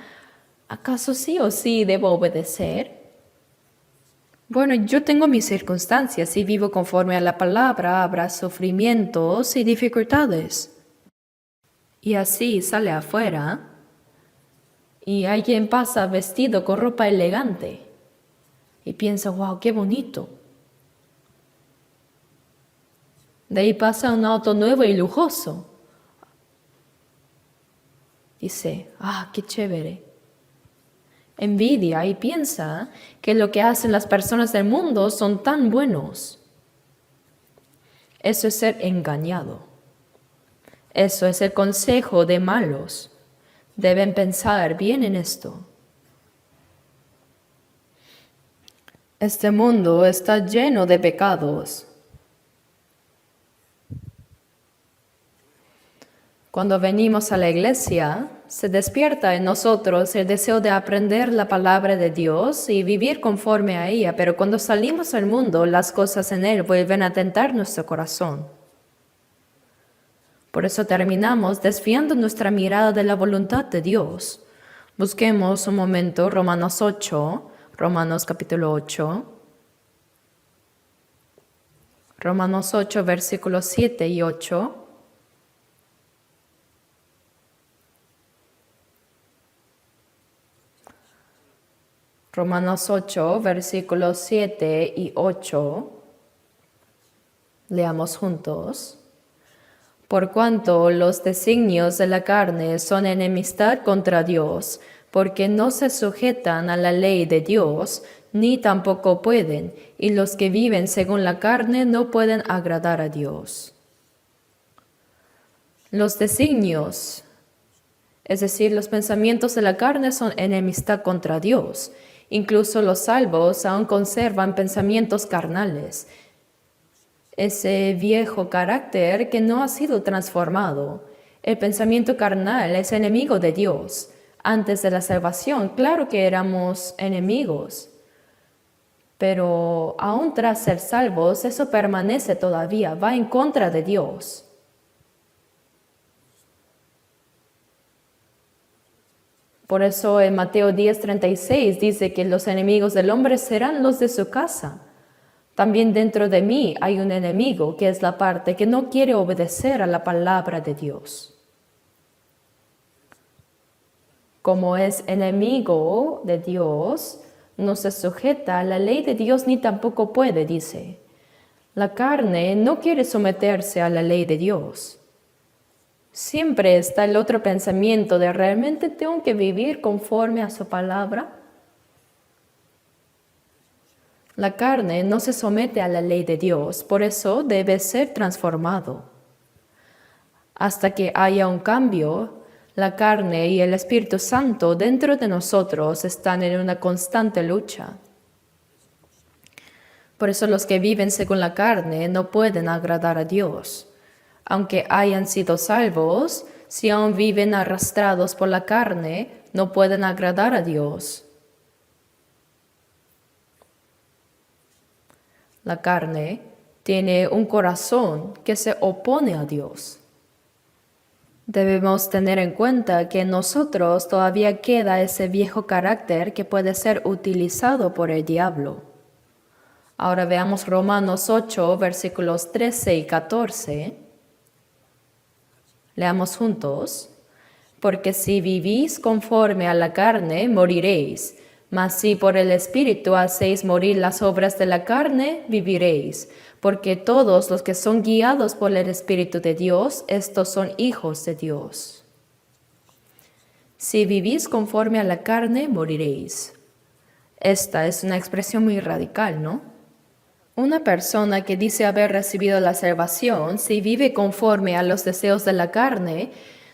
¿acaso sí o sí debo obedecer? Bueno, yo tengo mis circunstancias y vivo conforme a la palabra, habrá sufrimientos y dificultades. Y así sale afuera. Y alguien pasa vestido con ropa elegante y piensa, wow, qué bonito. De ahí pasa un auto nuevo y lujoso. Dice, qué chévere. Envidia y piensa que lo que hacen las personas del mundo son tan buenos. Eso es ser engañado. Eso es el consejo de malos. Deben pensar bien en esto. Este mundo está lleno de pecados. Cuando venimos a la iglesia, se despierta en nosotros el deseo de aprender la palabra de Dios y vivir conforme a ella, pero cuando salimos al mundo, las cosas en él vuelven a tentar nuestro corazón. Por eso terminamos desviando nuestra mirada de la voluntad de Dios. Busquemos un momento Romanos capítulo 8. Romanos 8, versículos 7 y 8. Romanos 8, versículos 7 y 8. Leamos juntos. Por cuanto los designios de la carne son enemistad contra Dios, porque no se sujetan a la ley de Dios, ni tampoco pueden, y los que viven según la carne no pueden agradar a Dios. Los designios, es decir, los pensamientos de la carne son enemistad contra Dios. Incluso los salvos aún conservan pensamientos carnales. Ese viejo carácter que no ha sido transformado. El pensamiento carnal es enemigo de Dios. Antes de la salvación, claro que éramos enemigos. Pero aún tras ser salvos, eso permanece todavía, va en contra de Dios. Por eso en Mateo 10:36 dice que los enemigos del hombre serán los de su casa. También dentro de mí hay un enemigo, que es la parte que no quiere obedecer a la palabra de Dios. Como es enemigo de Dios, no se sujeta a la ley de Dios ni tampoco puede, dice. La carne no quiere someterse a la ley de Dios. Siempre está el otro pensamiento de ¿realmente tengo que vivir conforme a su palabra? La carne no se somete a la ley de Dios, por eso debe ser transformado. Hasta que haya un cambio, la carne y el Espíritu Santo dentro de nosotros están en una constante lucha. Por eso los que viven según la carne no pueden agradar a Dios. Aunque hayan sido salvos, si aún viven arrastrados por la carne, no pueden agradar a Dios. La carne tiene un corazón que se opone a Dios. Debemos tener en cuenta que en nosotros todavía queda ese viejo carácter que puede ser utilizado por el diablo. Ahora veamos Romanos 8, versículos 13 y 14. Leamos juntos. Porque si vivís conforme a la carne, moriréis. Mas si por el Espíritu hacéis morir las obras de la carne, viviréis. Porque todos los que son guiados por el Espíritu de Dios, estos son hijos de Dios. Si vivís conforme a la carne, moriréis. Esta es una expresión muy radical, ¿no? Una persona que dice haber recibido la salvación, si vive conforme a los deseos de la carne,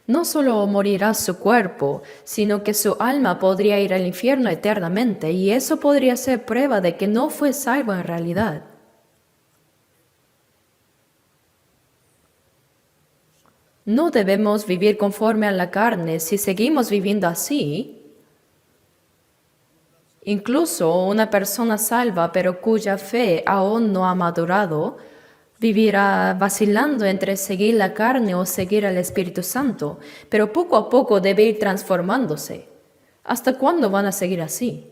no solo morirá su cuerpo, sino que su alma podría ir al infierno eternamente, y eso podría ser prueba de que no fue salvo en realidad. No debemos vivir conforme a la carne. Si seguimos viviendo así, incluso una persona salva pero cuya fe aún no ha madurado, vivirá vacilando entre seguir la carne o seguir al Espíritu Santo, pero poco a poco debe ir transformándose. ¿Hasta cuándo van a seguir así?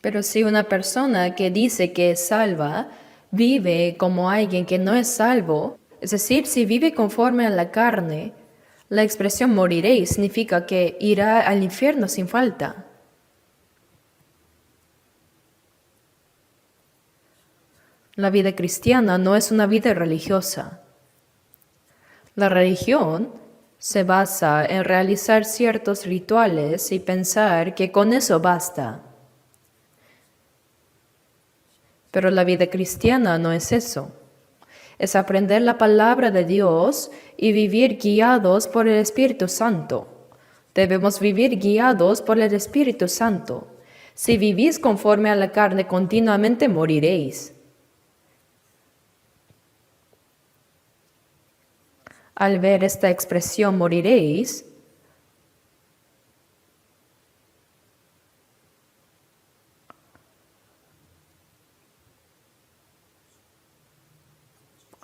Pero si una persona que dice que es salva vive como alguien que no es salvo, es decir, si vive conforme a la carne, la expresión moriréis significa que irá al infierno sin falta. La vida cristiana no es una vida religiosa. La religión se basa en realizar ciertos rituales y pensar que con eso basta. Pero la vida cristiana no es eso. Es aprender la palabra de Dios y vivir guiados por el Espíritu Santo. Debemos vivir guiados por el Espíritu Santo. Si vivís conforme a la carne continuamente, moriréis. Al ver esta expresión moriréis,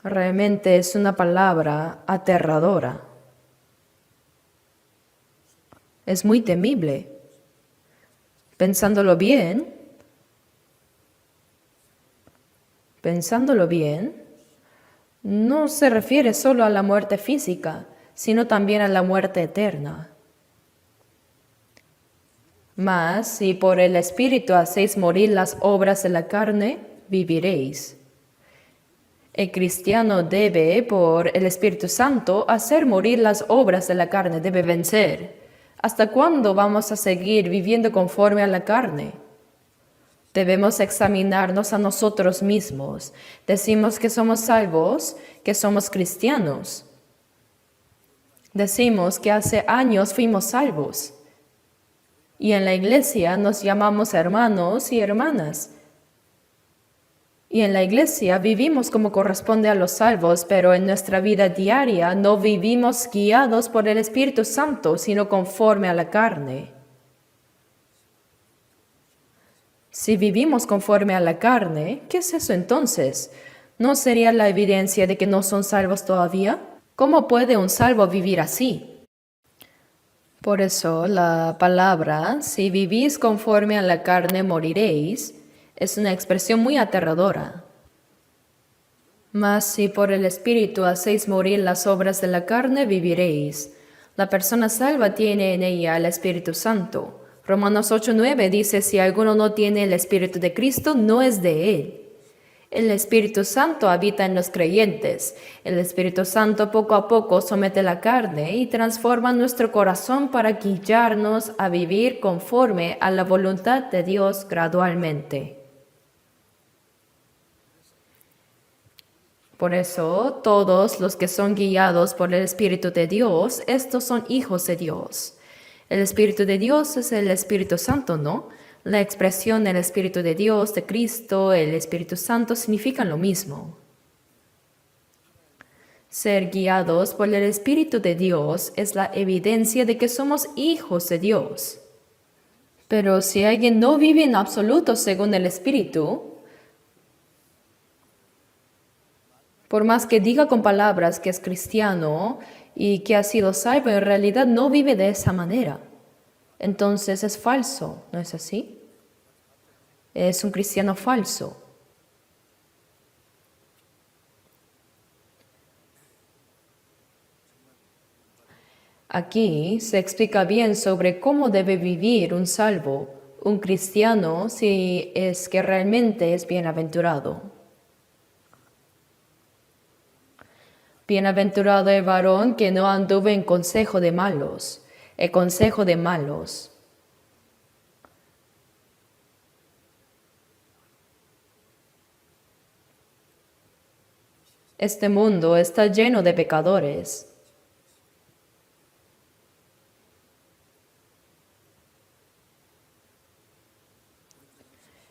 realmente es una palabra aterradora. Es muy temible. Pensándolo bien, no se refiere solo a la muerte física, sino también a la muerte eterna. Mas si por el Espíritu hacéis morir las obras de la carne, viviréis. El cristiano debe, por el Espíritu Santo, hacer morir las obras de la carne, debe vencer. ¿Hasta cuándo vamos a seguir viviendo conforme a la carne? Debemos examinarnos a nosotros mismos. Decimos que somos salvos, que somos cristianos. Decimos que hace años fuimos salvos. Y en la iglesia nos llamamos hermanos y hermanas. Y en la iglesia vivimos como corresponde a los salvos, pero en nuestra vida diaria no vivimos guiados por el Espíritu Santo, sino conforme a la carne. Si vivimos conforme a la carne, ¿qué es eso entonces? ¿No sería la evidencia de que no son salvos todavía? ¿Cómo puede un salvo vivir así? Por eso la palabra, si vivís conforme a la carne moriréis, es una expresión muy aterradora. Mas si por el Espíritu hacéis morir las obras de la carne, viviréis. La persona salva tiene en ella el Espíritu Santo. Romanos 8:9 dice, si alguno no tiene el Espíritu de Cristo, no es de él. El Espíritu Santo habita en los creyentes. El Espíritu Santo poco a poco somete la carne y transforma nuestro corazón para guiarnos a vivir conforme a la voluntad de Dios gradualmente. Por eso, todos los que son guiados por el Espíritu de Dios, estos son hijos de Dios. El Espíritu de Dios es el Espíritu Santo, ¿no? La expresión del Espíritu de Dios, de Cristo, el Espíritu Santo significan lo mismo. Ser guiados por el Espíritu de Dios es la evidencia de que somos hijos de Dios. Pero si alguien no vive en absoluto según el Espíritu, por más que diga con palabras que es cristiano y que ha sido salvo, en realidad no vive de esa manera. Entonces es falso, ¿no es así? Es un cristiano falso. Aquí se explica bien sobre cómo debe vivir un salvo, un cristiano, si es que realmente es bienaventurado. Bienaventurado el varón que no anduvo en consejo de malos, el consejo de malos. Este mundo está lleno de pecadores.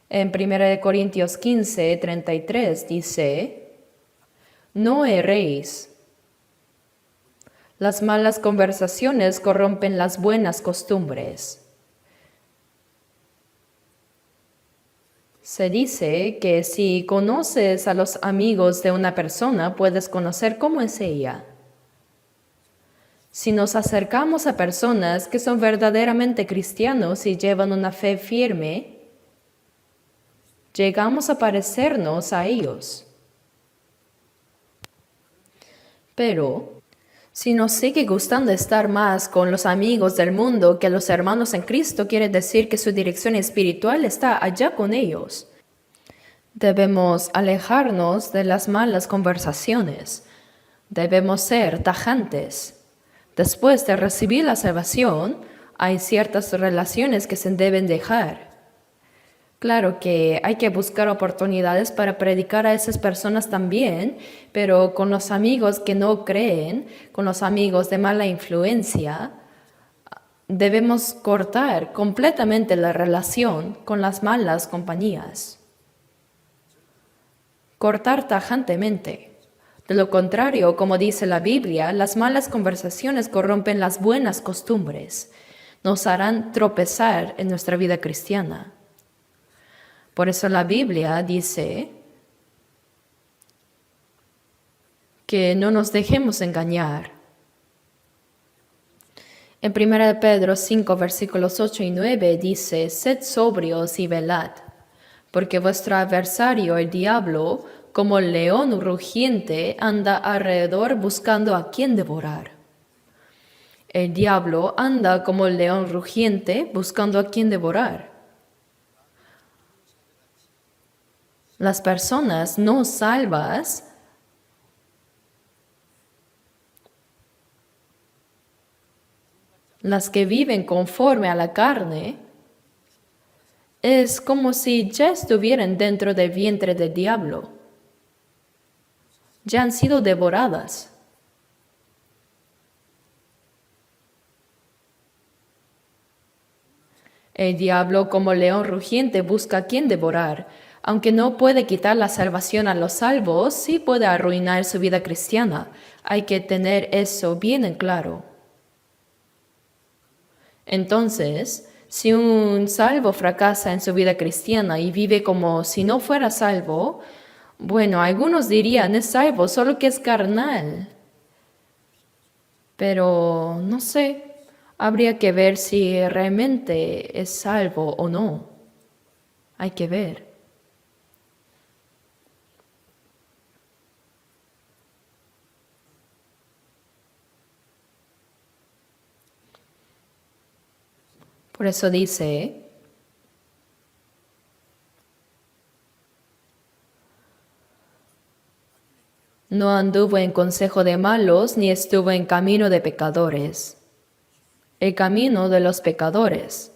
En 1 Corintios 15:33 dice, no erréis. Las malas conversaciones corrompen las buenas costumbres. Se dice que si conoces a los amigos de una persona, puedes conocer cómo es ella. Si nos acercamos a personas que son verdaderamente cristianos y llevan una fe firme, llegamos a parecernos a ellos. Pero, si nos sigue gustando estar más con los amigos del mundo que los hermanos en Cristo, quiere decir que su dirección espiritual está allá con ellos. Debemos alejarnos de las malas conversaciones. Debemos ser tajantes. Después de recibir la salvación, hay ciertas relaciones que se deben dejar. Claro que hay que buscar oportunidades para predicar a esas personas también, pero con los amigos que no creen, con los amigos de mala influencia, debemos cortar completamente la relación con las malas compañías. Cortar tajantemente. De lo contrario, como dice la Biblia, las malas conversaciones corrompen las buenas costumbres, nos harán tropezar en nuestra vida cristiana. Por eso la Biblia dice que no nos dejemos engañar. En 1 Pedro 5, versículos 8 y 9 dice, sed sobrios y velad, porque vuestro adversario, el diablo, como el león rugiente, anda alrededor buscando a quien devorar. El diablo anda como el león rugiente buscando a quien devorar. Las personas no salvas las que viven conforme a la carne, es como si ya estuvieran dentro del vientre del diablo. Ya han sido devoradas. El diablo, como león rugiente, busca a quien devorar. Aunque no puede quitar la salvación a los salvos, sí puede arruinar su vida cristiana. Hay que tener eso bien en claro. Entonces, Si un salvo fracasa en su vida cristiana y vive como si no fuera salvo, bueno, algunos dirían es salvo, solo que es carnal. Pero no sé, habría que ver si realmente es salvo o no. Hay que ver. Por eso dice, no anduvo en consejo de malos, ni estuvo en camino de pecadores. El camino de los pecadores.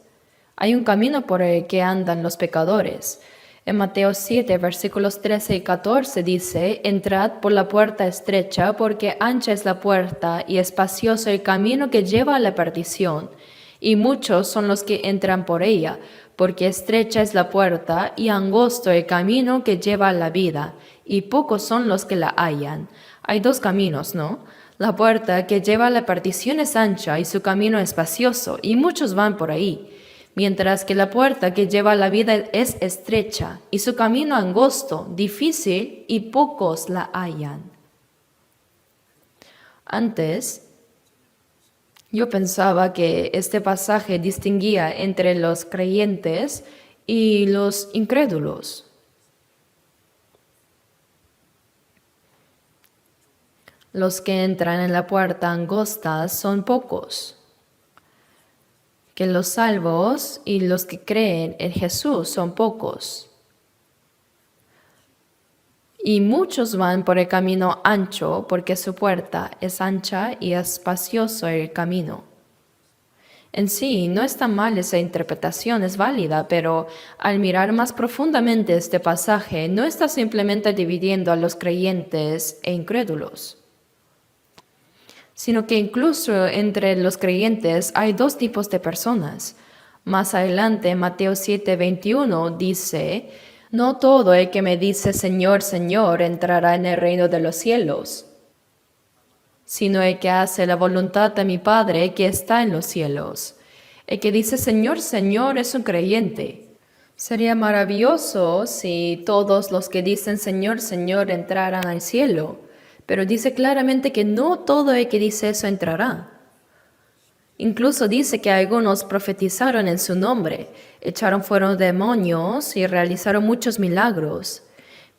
Hay un camino por el que andan los pecadores. En Mateo 7, versículos 13 y 14 dice, entrad por la puerta estrecha, porque ancha es la puerta y espacioso el camino que lleva a la perdición, y muchos son los que entran por ella, porque estrecha es la puerta y angosto el camino que lleva a la vida, y pocos son los que la hallan. Hay dos caminos, ¿no? La puerta que lleva a la perdición es ancha y su camino espacioso, y muchos van por ahí, mientras que la puerta que lleva a la vida es estrecha y su camino angosto, difícil, y pocos la hallan. Antes, yo pensaba que este pasaje distinguía entre los creyentes y los incrédulos. Los que entran en la puerta angosta son pocos, que los salvos y los que creen en Jesús son pocos. Y muchos van por el camino ancho porque su puerta es ancha y espacioso el camino. En sí, no está mal esa interpretación, es válida, pero al mirar más profundamente este pasaje, no está simplemente dividiendo a los creyentes e incrédulos, sino que incluso entre los creyentes hay dos tipos de personas. Más adelante, Mateo 7:21 dice, no todo el que me dice Señor, Señor entrará en el reino de los cielos, sino el que hace la voluntad de mi Padre que está en los cielos. El que dice Señor, Señor es un creyente. Sería maravilloso si todos los que dicen Señor, Señor entraran al cielo, pero dice claramente que no todo el que dice eso entrará. Incluso dice que algunos profetizaron en su nombre, echaron fuera demonios y realizaron muchos milagros.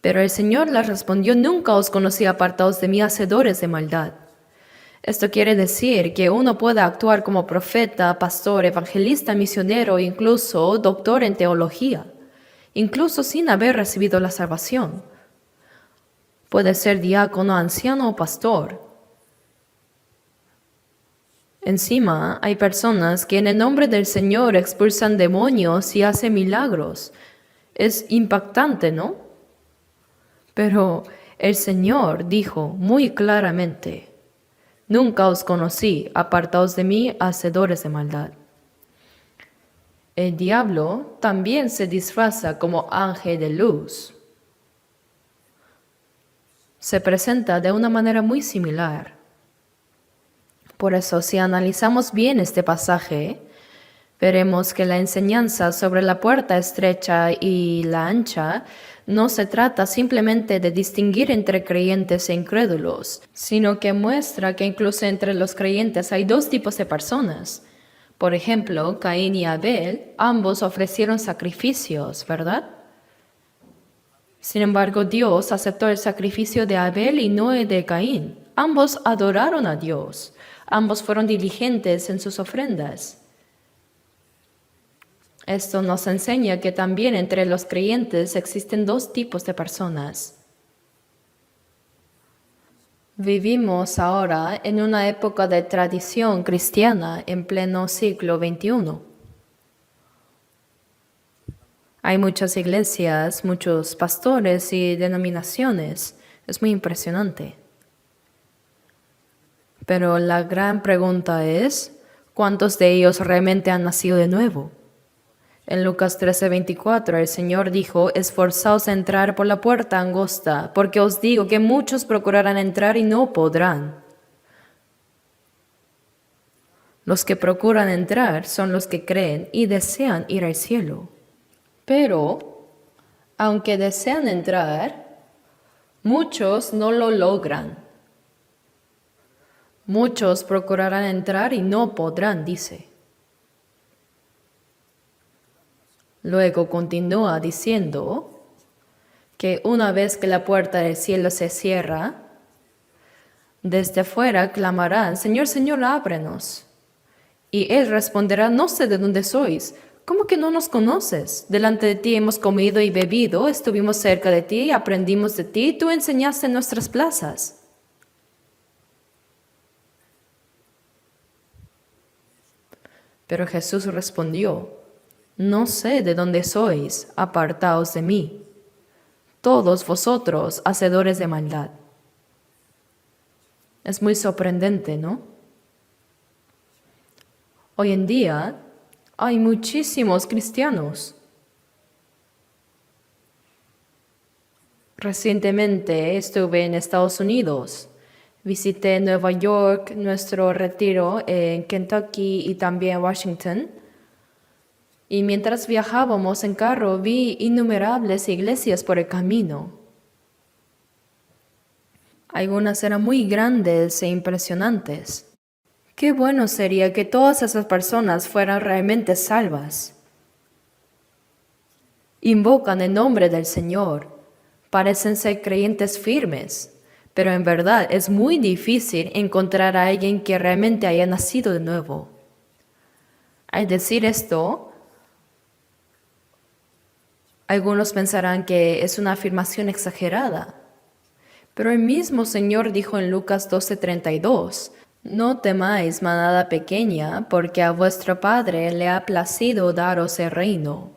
Pero el Señor les respondió, nunca os conocí, apartados de mí, hacedores de maldad. Esto quiere decir que uno puede actuar como profeta, pastor, evangelista, misionero e incluso doctor en teología, incluso sin haber recibido la salvación. Puede ser diácono, anciano o pastor. Encima, hay personas que en el nombre del Señor expulsan demonios y hacen milagros. Es impactante, ¿no? Pero el Señor dijo muy claramente, nunca os conocí, apartaos de mí, hacedores de maldad. El diablo también se disfraza como ángel de luz. Se presenta de una manera muy similar. Por eso, si analizamos bien este pasaje, veremos que la enseñanza sobre la puerta estrecha y la ancha no se trata simplemente de distinguir entre creyentes e incrédulos, sino que muestra que incluso entre los creyentes hay dos tipos de personas. Por ejemplo, Caín y Abel, ambos ofrecieron sacrificios, ¿verdad? Sin embargo, Dios aceptó el sacrificio de Abel y no el de Caín. Ambos adoraron a Dios. Ambos fueron diligentes en sus ofrendas. Esto nos enseña que también entre los creyentes existen dos tipos de personas. Vivimos ahora en una época de tradición cristiana en pleno siglo XXI. Hay muchas iglesias, muchos pastores y denominaciones. Es muy impresionante. Pero la gran pregunta es, ¿cuántos de ellos realmente han nacido de nuevo? En Lucas 13:24 el Señor dijo, esforzaos a entrar por la puerta angosta, porque os digo que muchos procurarán entrar y no podrán. Los que procuran entrar son los que creen y desean ir al cielo. Pero, aunque desean entrar, muchos no lo logran. Muchos procurarán entrar y no podrán, dice. Luego continúa diciendo que una vez que la puerta del cielo se cierra, desde afuera clamarán, Señor, Señor, ábrenos. Y Él responderá, no sé de dónde sois. ¿Cómo que no nos conoces? Delante de ti hemos comido y bebido, estuvimos cerca de ti, aprendimos de ti, tú enseñaste en nuestras plazas. Pero Jesús respondió, no sé de dónde sois, apartaos de mí, todos vosotros hacedores de maldad. Es muy sorprendente, ¿no? Hoy en día hay muchísimos cristianos. Recientemente estuve en Estados Unidos. Visité Nueva York, nuestro retiro en Kentucky y también Washington. Y mientras viajábamos en carro vi innumerables iglesias por el camino. Algunas eran muy grandes e impresionantes. Qué bueno sería que todas esas personas fueran realmente salvas. Invocan el nombre del Señor, parecen ser creyentes firmes, pero en verdad es muy difícil encontrar a alguien que realmente haya nacido de nuevo. Al decir esto, algunos pensarán que es una afirmación exagerada, pero el mismo Señor dijo en Lucas 12:32, no temáis, manada pequeña, porque a vuestro Padre le ha placido daros el reino.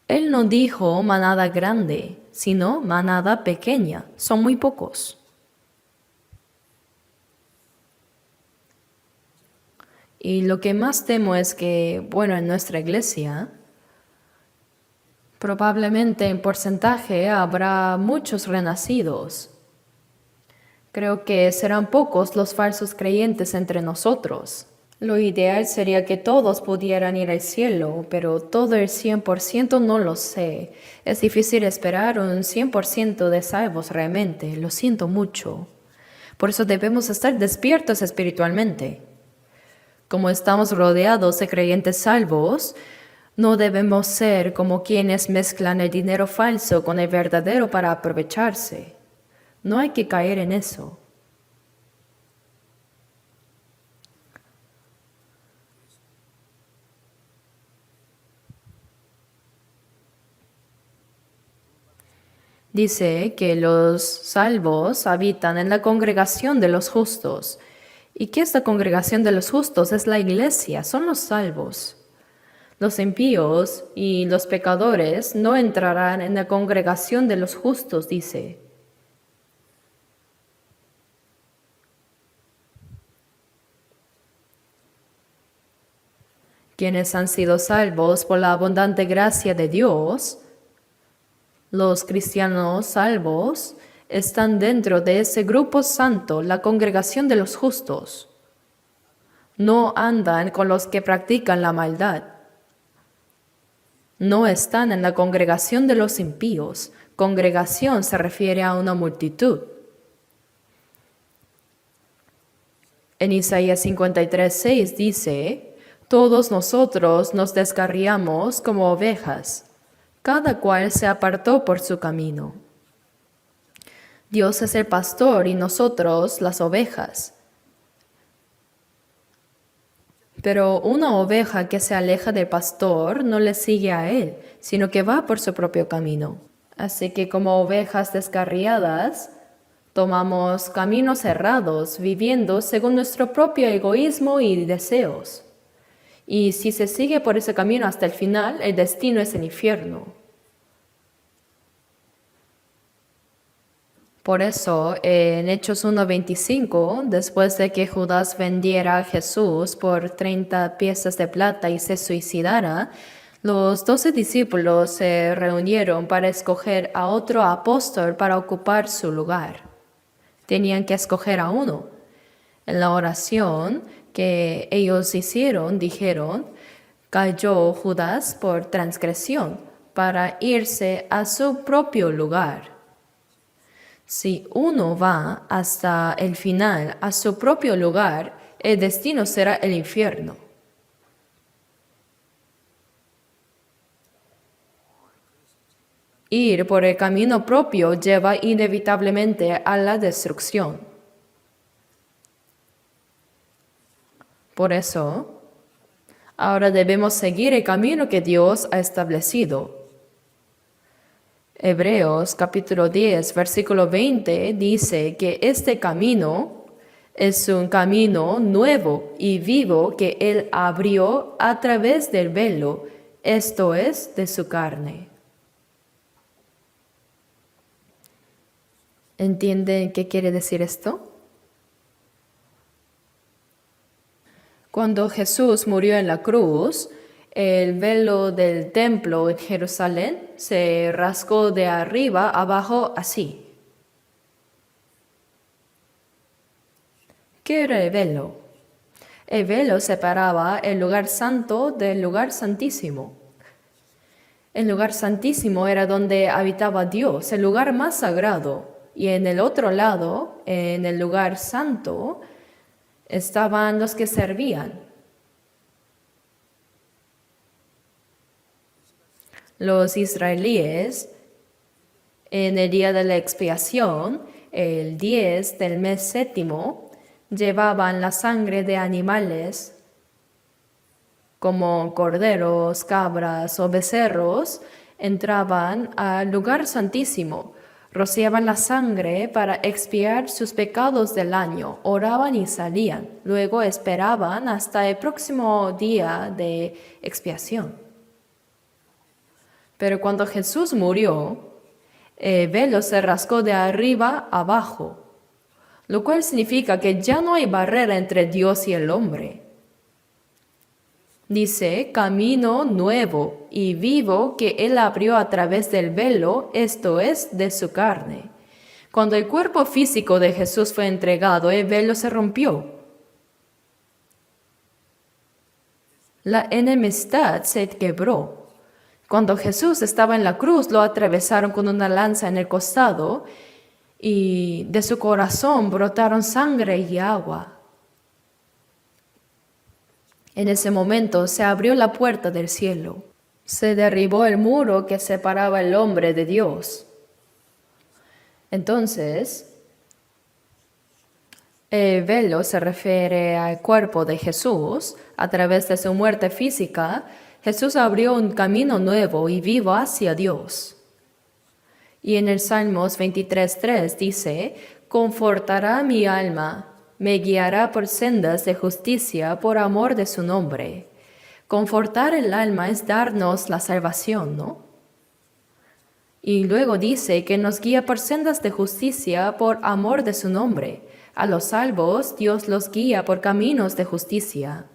Él no dijo manada grande, sino manada pequeña. Son muy pocos. Y lo que más temo es que, bueno, en nuestra iglesia, probablemente en porcentaje habrá muchos renacidos. Creo que serán pocos los falsos creyentes entre nosotros. Lo ideal sería que todos pudieran ir al cielo, pero todo el 100% no lo sé. Es difícil esperar un 100% de salvos realmente, lo siento mucho. Por eso debemos estar despiertos espiritualmente. Como estamos rodeados de creyentes salvos, no debemos ser como quienes mezclan el dinero falso con el verdadero para aprovecharse. No hay que caer en eso. Dice que los salvos habitan en la congregación de los justos. ¿Y qué es la congregación de los justos? Es la iglesia, son los salvos. Los impíos y los pecadores no entrarán en la congregación de los justos, dice. Quienes han sido salvos por la abundante gracia de Dios, los cristianos salvos, están dentro de ese grupo santo, la congregación de los justos. No andan con los que practican la maldad. No están en la congregación de los impíos. Congregación se refiere a una multitud. En Isaías 53:6 dice, todos nosotros nos descarriamos como ovejas, cada cual se apartó por su camino. Dios es el pastor y nosotros las ovejas. Pero una oveja que se aleja del pastor no le sigue a él, sino que va por su propio camino. Así que como ovejas descarriadas, tomamos caminos errados, viviendo según nuestro propio egoísmo y deseos. Y si se sigue por ese camino hasta el final, el destino es el infierno. Por eso, en Hechos 1:25, después de que Judas vendiera a Jesús por 30 piezas de plata y se suicidara, los 12 discípulos se reunieron para escoger a otro apóstol para ocupar su lugar. Tenían que escoger a uno. En la oración que ellos hicieron, dijeron, cayó Judas por transgresión para irse a su propio lugar. Si uno va hasta el final, a su propio lugar, el destino será el infierno. Ir por el camino propio lleva inevitablemente a la destrucción. Por eso, ahora debemos seguir el camino que Dios ha establecido. Hebreos capítulo 10, versículo 20 dice que este camino es un camino nuevo y vivo que Él abrió a través del velo, esto es, de su carne. ¿Entienden qué quiere decir esto? Cuando Jesús murió en la cruz, el velo del templo en Jerusalén se rasgó de arriba abajo así. ¿Qué era el velo? El velo separaba el lugar santo del lugar santísimo. El lugar santísimo era donde habitaba Dios, el lugar más sagrado. Y en el otro lado, en el lugar santo, estaban los que servían. Los israelíes, en el día de la expiación, el 10 del mes séptimo, llevaban la sangre de animales como corderos, cabras o becerros, entraban al lugar santísimo, rociaban la sangre para expiar sus pecados del año, oraban y salían, luego esperaban hasta el próximo día de expiación. Pero cuando Jesús murió, el velo se rasgó de arriba abajo, lo cual significa que ya no hay barrera entre Dios y el hombre. Dice, camino nuevo y vivo que Él abrió a través del velo, esto es, de su carne. Cuando el cuerpo físico de Jesús fue entregado, el velo se rompió. La enemistad se quebró. Cuando Jesús estaba en la cruz, lo atravesaron con una lanza en el costado y de su corazón brotaron sangre y agua. En ese momento se abrió la puerta del cielo. Se derribó el muro que separaba al hombre de Dios. Entonces, el velo se refiere al cuerpo de Jesús. A través de su muerte física, Jesús abrió un camino nuevo y vivo hacia Dios. Y en el Salmos 23:3 dice, confortará mi alma, me guiará por sendas de justicia por amor de su nombre. Confortar el alma es darnos la salvación, ¿no? Y luego dice que nos guía por sendas de justicia por amor de su nombre. A los salvos, Dios los guía por caminos de justicia.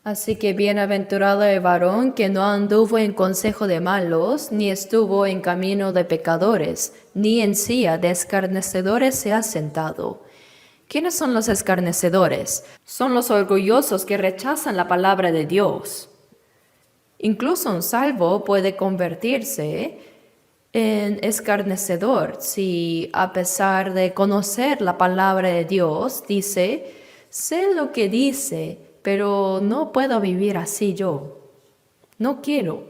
Así que bienaventurado el varón que no anduvo en consejo de malos, ni estuvo en camino de pecadores, ni en silla de escarnecedores se ha sentado. ¿Quiénes son los escarnecedores? Son los orgullosos que rechazan la palabra de Dios. Incluso un salvo puede convertirse en escarnecedor si, a pesar de conocer la palabra de Dios, dice, sé lo que dice, pero no puedo vivir así yo. No quiero.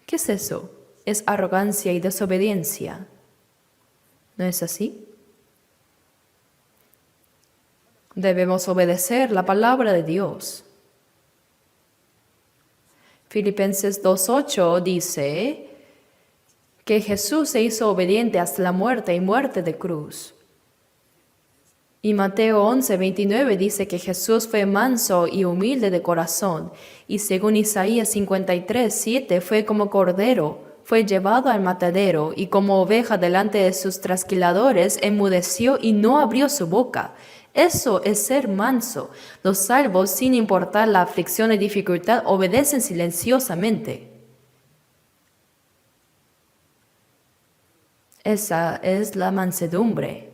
¿Qué es eso? Es arrogancia y desobediencia. ¿No es así? Debemos obedecer la palabra de Dios. Filipenses 2:8 dice que Jesús se hizo obediente hasta la muerte y muerte de cruz. Y Mateo 11:29 dice que Jesús fue manso y humilde de corazón, y según Isaías 53:7 fue como cordero, fue llevado al matadero, y como oveja delante de sus trasquiladores enmudeció y no abrió su boca. Eso es ser manso. Los salvos, sin importar la aflicción y dificultad, obedecen silenciosamente. Esa es la mansedumbre.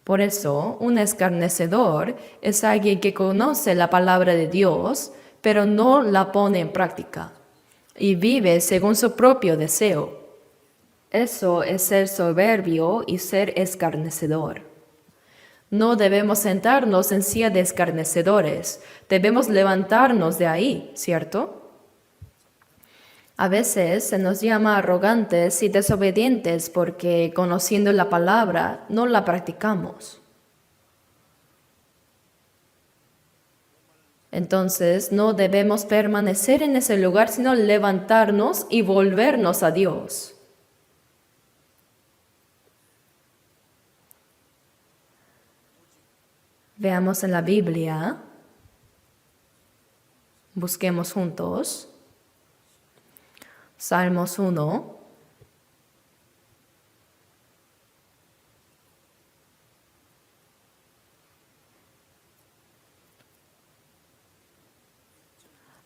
Por eso, un escarnecedor es alguien que conoce la palabra de Dios, pero no la pone en práctica y vive según su propio deseo. Eso es ser soberbio y ser escarnecedor. No debemos sentarnos en silla de escarnecedores, debemos levantarnos de ahí, ¿cierto? A veces se nos llama arrogantes y desobedientes porque, conociendo la palabra, no la practicamos. Entonces no debemos permanecer en ese lugar, sino levantarnos y volvernos a Dios. Veamos en la Biblia, busquemos juntos, Salmos 1.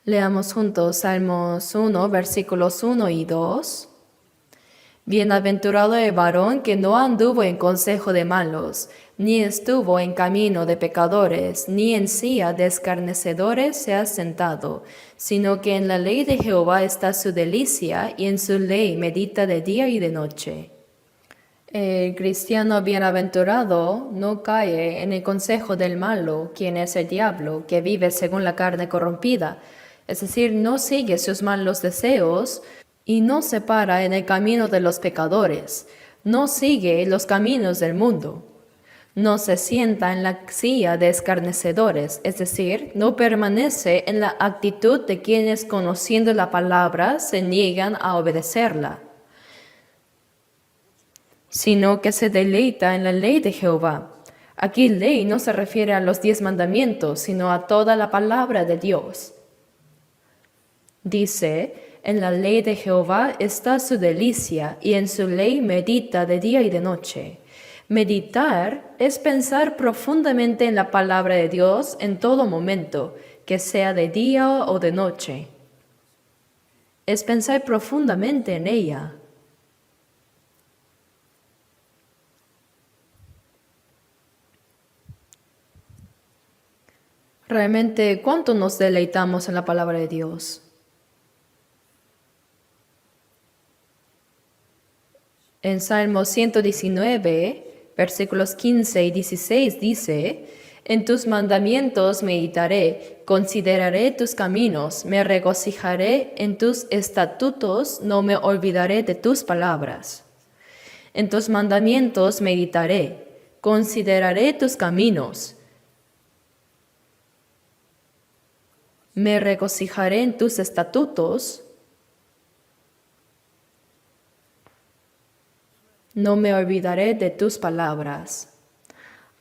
Leamos juntos Salmos 1, versículos 1 y 2. Bienaventurado el varón que no anduvo en consejo de malos, ni estuvo en camino de pecadores, ni en silla de escarnecedores se ha sentado, sino que en la ley de Jehová está su delicia, y en su ley medita de día y de noche. El cristiano bienaventurado no cae en el consejo del malo, quien es el diablo, que vive según la carne corrompida, es decir, no sigue sus malos deseos y no se para en el camino de los pecadores, no sigue los caminos del mundo. No se sienta en la silla de escarnecedores, es decir, no permanece en la actitud de quienes conociendo la palabra se niegan a obedecerla, sino que se deleita en la ley de Jehová. Aquí ley no se refiere a los 10 mandamientos, sino a toda la palabra de Dios. Dice, en la ley de Jehová está su delicia, y en su ley medita de día y de noche. Meditar es pensar profundamente en la palabra de Dios en todo momento, que sea de día o de noche. Es pensar profundamente en ella. Realmente, ¿cuánto nos deleitamos en la palabra de Dios? En Salmo 119, versículos 15 y 16 dice, en tus mandamientos meditaré, consideraré tus caminos, me regocijaré en tus estatutos, no me olvidaré de tus palabras. En tus mandamientos meditaré, consideraré tus caminos, me regocijaré en tus estatutos, no me olvidaré de tus palabras.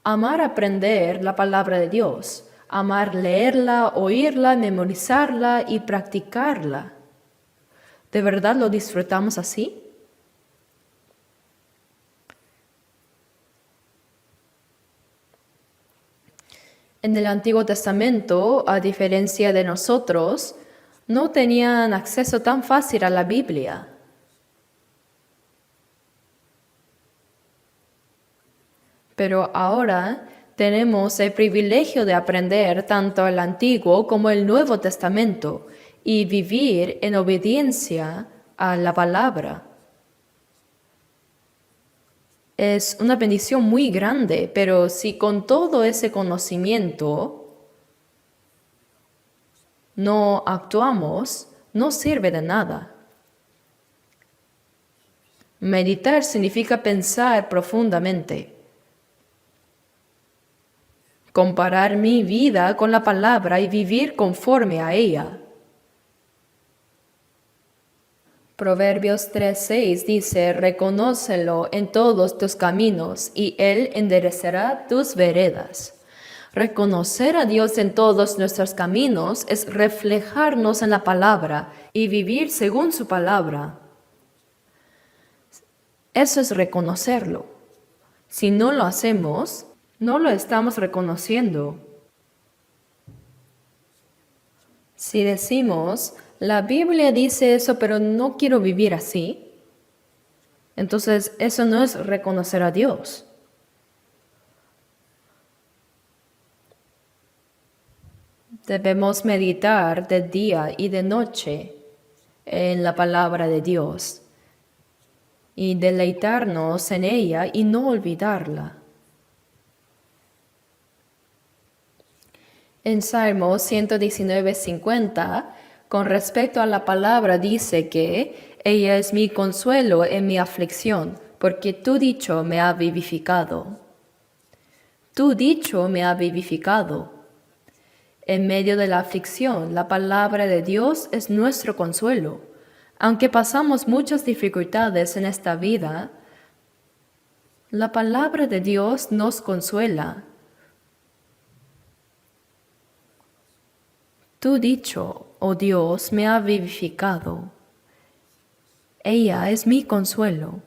Amar aprender la palabra de Dios, amar leerla, oírla, memorizarla y practicarla. ¿De verdad lo disfrutamos así? En el Antiguo Testamento, a diferencia de nosotros, no tenían acceso tan fácil a la Biblia. Pero ahora tenemos el privilegio de aprender tanto el Antiguo como el Nuevo Testamento y vivir en obediencia a la palabra. Es una bendición muy grande, pero si con todo ese conocimiento no actuamos, no sirve de nada. Meditar significa pensar profundamente. Comparar mi vida con la palabra y vivir conforme a ella. Proverbios 3:6 dice, reconócelo en todos tus caminos y Él enderezará tus veredas. Reconocer a Dios en todos nuestros caminos es reflejarnos en la palabra y vivir según su palabra. Eso es reconocerlo. Si no lo hacemos, no lo estamos reconociendo. Si decimos, la Biblia dice eso, pero no quiero vivir así, Entonces, eso no es reconocer a Dios. Debemos meditar de día y de noche en la palabra de Dios y deleitarnos en ella y no olvidarla. En Salmo 119:50, con respecto a la palabra, dice que ella es mi consuelo en mi aflicción, porque tu dicho me ha vivificado. Tu dicho me ha vivificado. En medio de la aflicción, la palabra de Dios es nuestro consuelo. Aunque pasamos muchas dificultades en esta vida, la palabra de Dios nos consuela. Tu dicho, oh Dios, me ha vivificado. Ella es mi consuelo.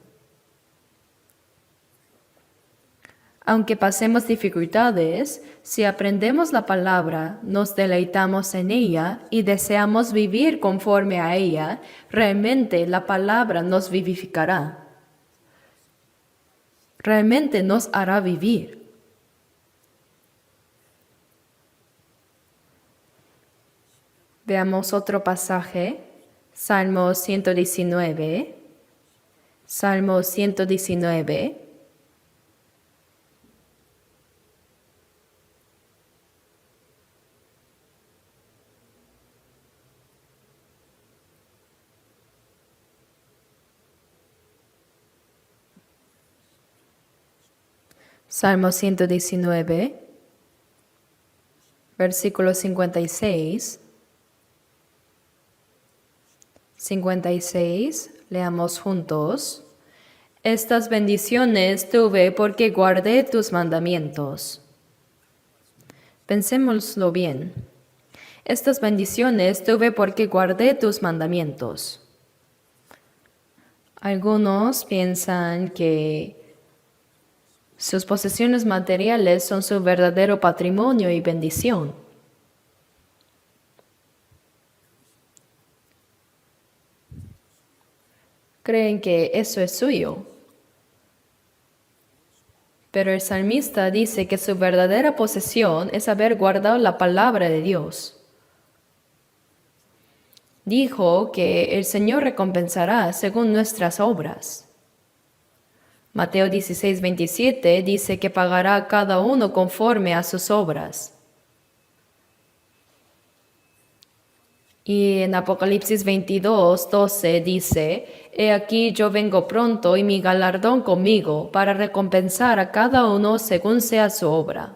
Aunque pasemos dificultades, si aprendemos la palabra, nos deleitamos en ella y deseamos vivir conforme a ella, realmente la palabra nos vivificará. Realmente nos hará vivir. Veamos otro pasaje, Salmo 119. Salmo 119. Salmo 119, versículo 56. 56, leamos juntos. Estas bendiciones tuve porque guardé tus mandamientos. Pensémoslo bien. Estas bendiciones tuve porque guardé tus mandamientos. Algunos piensan que sus posesiones materiales son su verdadero patrimonio y bendición. Creen que eso es suyo. Pero el salmista dice que su verdadera posesión es haber guardado la palabra de Dios. Dijo que el Señor recompensará según nuestras obras. Mateo 16:27 dice que pagará a cada uno conforme a sus obras. Y en Apocalipsis 22:12 dice, He aquí yo vengo pronto y mi galardón conmigo para recompensar a cada uno según sea su obra.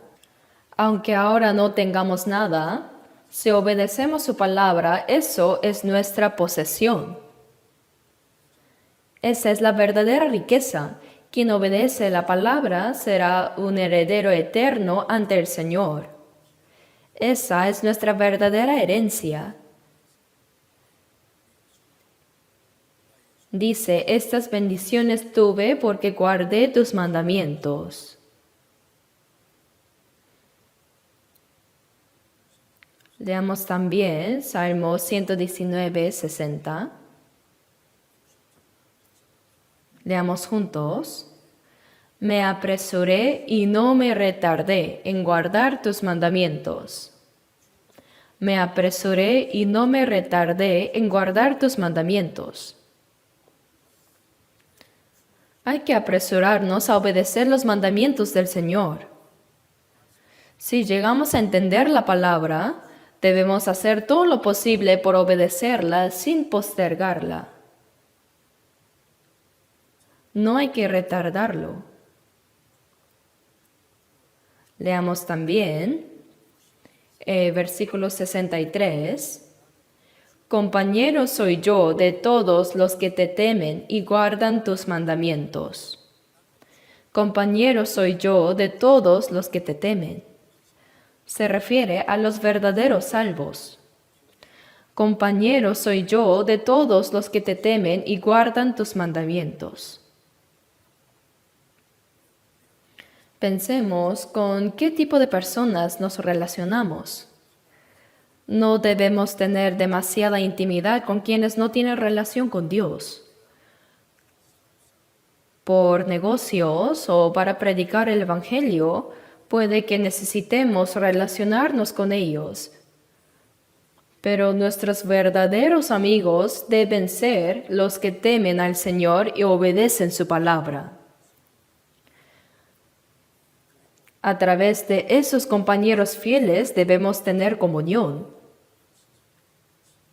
Aunque ahora no tengamos nada, si obedecemos su palabra, eso es nuestra posesión. Esa es la verdadera riqueza. Quien obedece la palabra será un heredero eterno ante el Señor. Esa es nuestra verdadera herencia. Dice, estas bendiciones tuve porque guardé tus mandamientos. Leamos también Salmo 119:60. Leamos juntos. Me apresuré y no me retardé en guardar tus mandamientos. Me apresuré y no me retardé en guardar tus mandamientos. Hay que apresurarnos a obedecer los mandamientos del Señor. Si llegamos a entender la palabra, debemos hacer todo lo posible por obedecerla sin postergarla. No hay que retardarlo. Leamos también versículo 63. Compañero soy yo de todos los que te temen y guardan tus mandamientos. Compañero soy yo de todos los que te temen. Se refiere a los verdaderos salvos. Compañero soy yo de todos los que te temen y guardan tus mandamientos. Pensemos con qué tipo de personas nos relacionamos. No debemos tener demasiada intimidad con quienes no tienen relación con Dios. por negocios o para predicar el Evangelio, puede que necesitemos relacionarnos con ellos. Pero nuestros verdaderos amigos deben ser los que temen al Señor y obedecen su palabra. A través de esos compañeros fieles debemos tener comunión.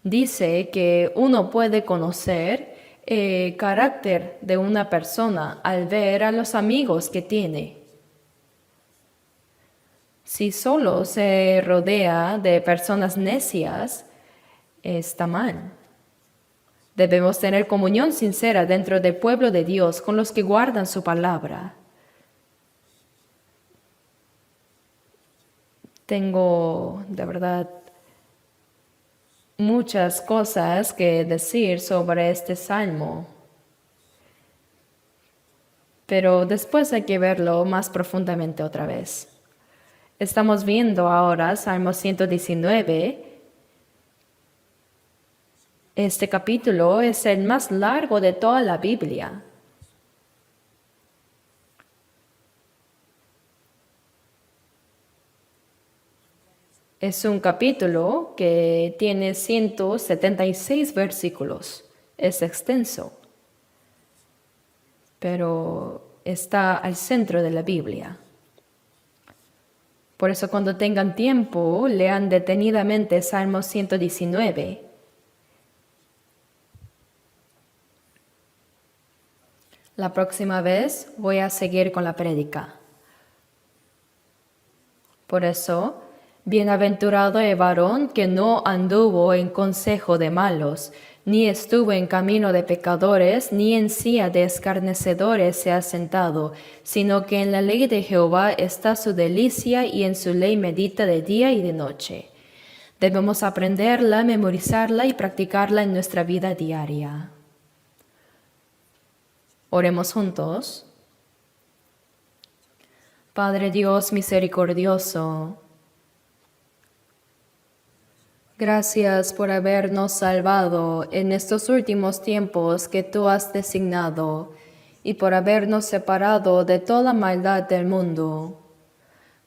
Dice que uno puede conocer el carácter de una persona al ver a los amigos que tiene. Si solo se rodea de personas necias, está mal. Debemos tener comunión sincera dentro del pueblo de Dios con los que guardan su palabra. Tengo, de verdad, muchas cosas que decir sobre este salmo, pero después hay que verlo más profundamente otra vez. Estamos viendo ahora Salmo 119. Este capítulo es el más largo de toda la Biblia. Es un capítulo que tiene 176 versículos. Es extenso, pero está al centro de la Biblia. Por eso cuando tengan tiempo, lean detenidamente Salmo 119. La próxima vez voy a seguir con la prédica. Por eso, bienaventurado el varón que no anduvo en consejo de malos, ni estuvo en camino de pecadores, ni en silla de escarnecedores se ha sentado, sino que en la ley de Jehová está su delicia y en su ley medita de día y de noche. Debemos aprenderla, memorizarla y practicarla en nuestra vida diaria. Oremos juntos. Padre Dios misericordioso, gracias por habernos salvado en estos últimos tiempos que tú has designado y por habernos separado de toda maldad del mundo.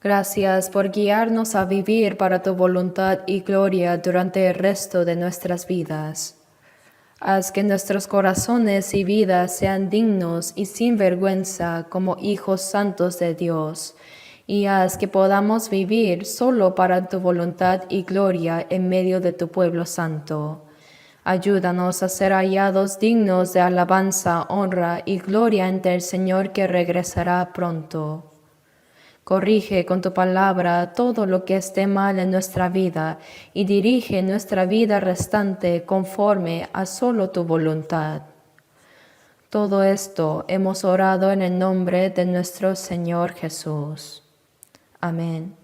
Gracias por guiarnos a vivir para tu voluntad y gloria durante el resto de nuestras vidas. Haz que nuestros corazones y vidas sean dignos y sin vergüenza como hijos santos de Dios, y haz que podamos vivir solo para tu voluntad y gloria en medio de tu pueblo santo. Ayúdanos a ser hallados dignos de alabanza, honra y gloria ante el Señor que regresará pronto. Corrige con tu palabra todo lo que esté mal en nuestra vida y dirige nuestra vida restante conforme a solo tu voluntad. Todo esto hemos orado en el nombre de nuestro Señor Jesús. Amén.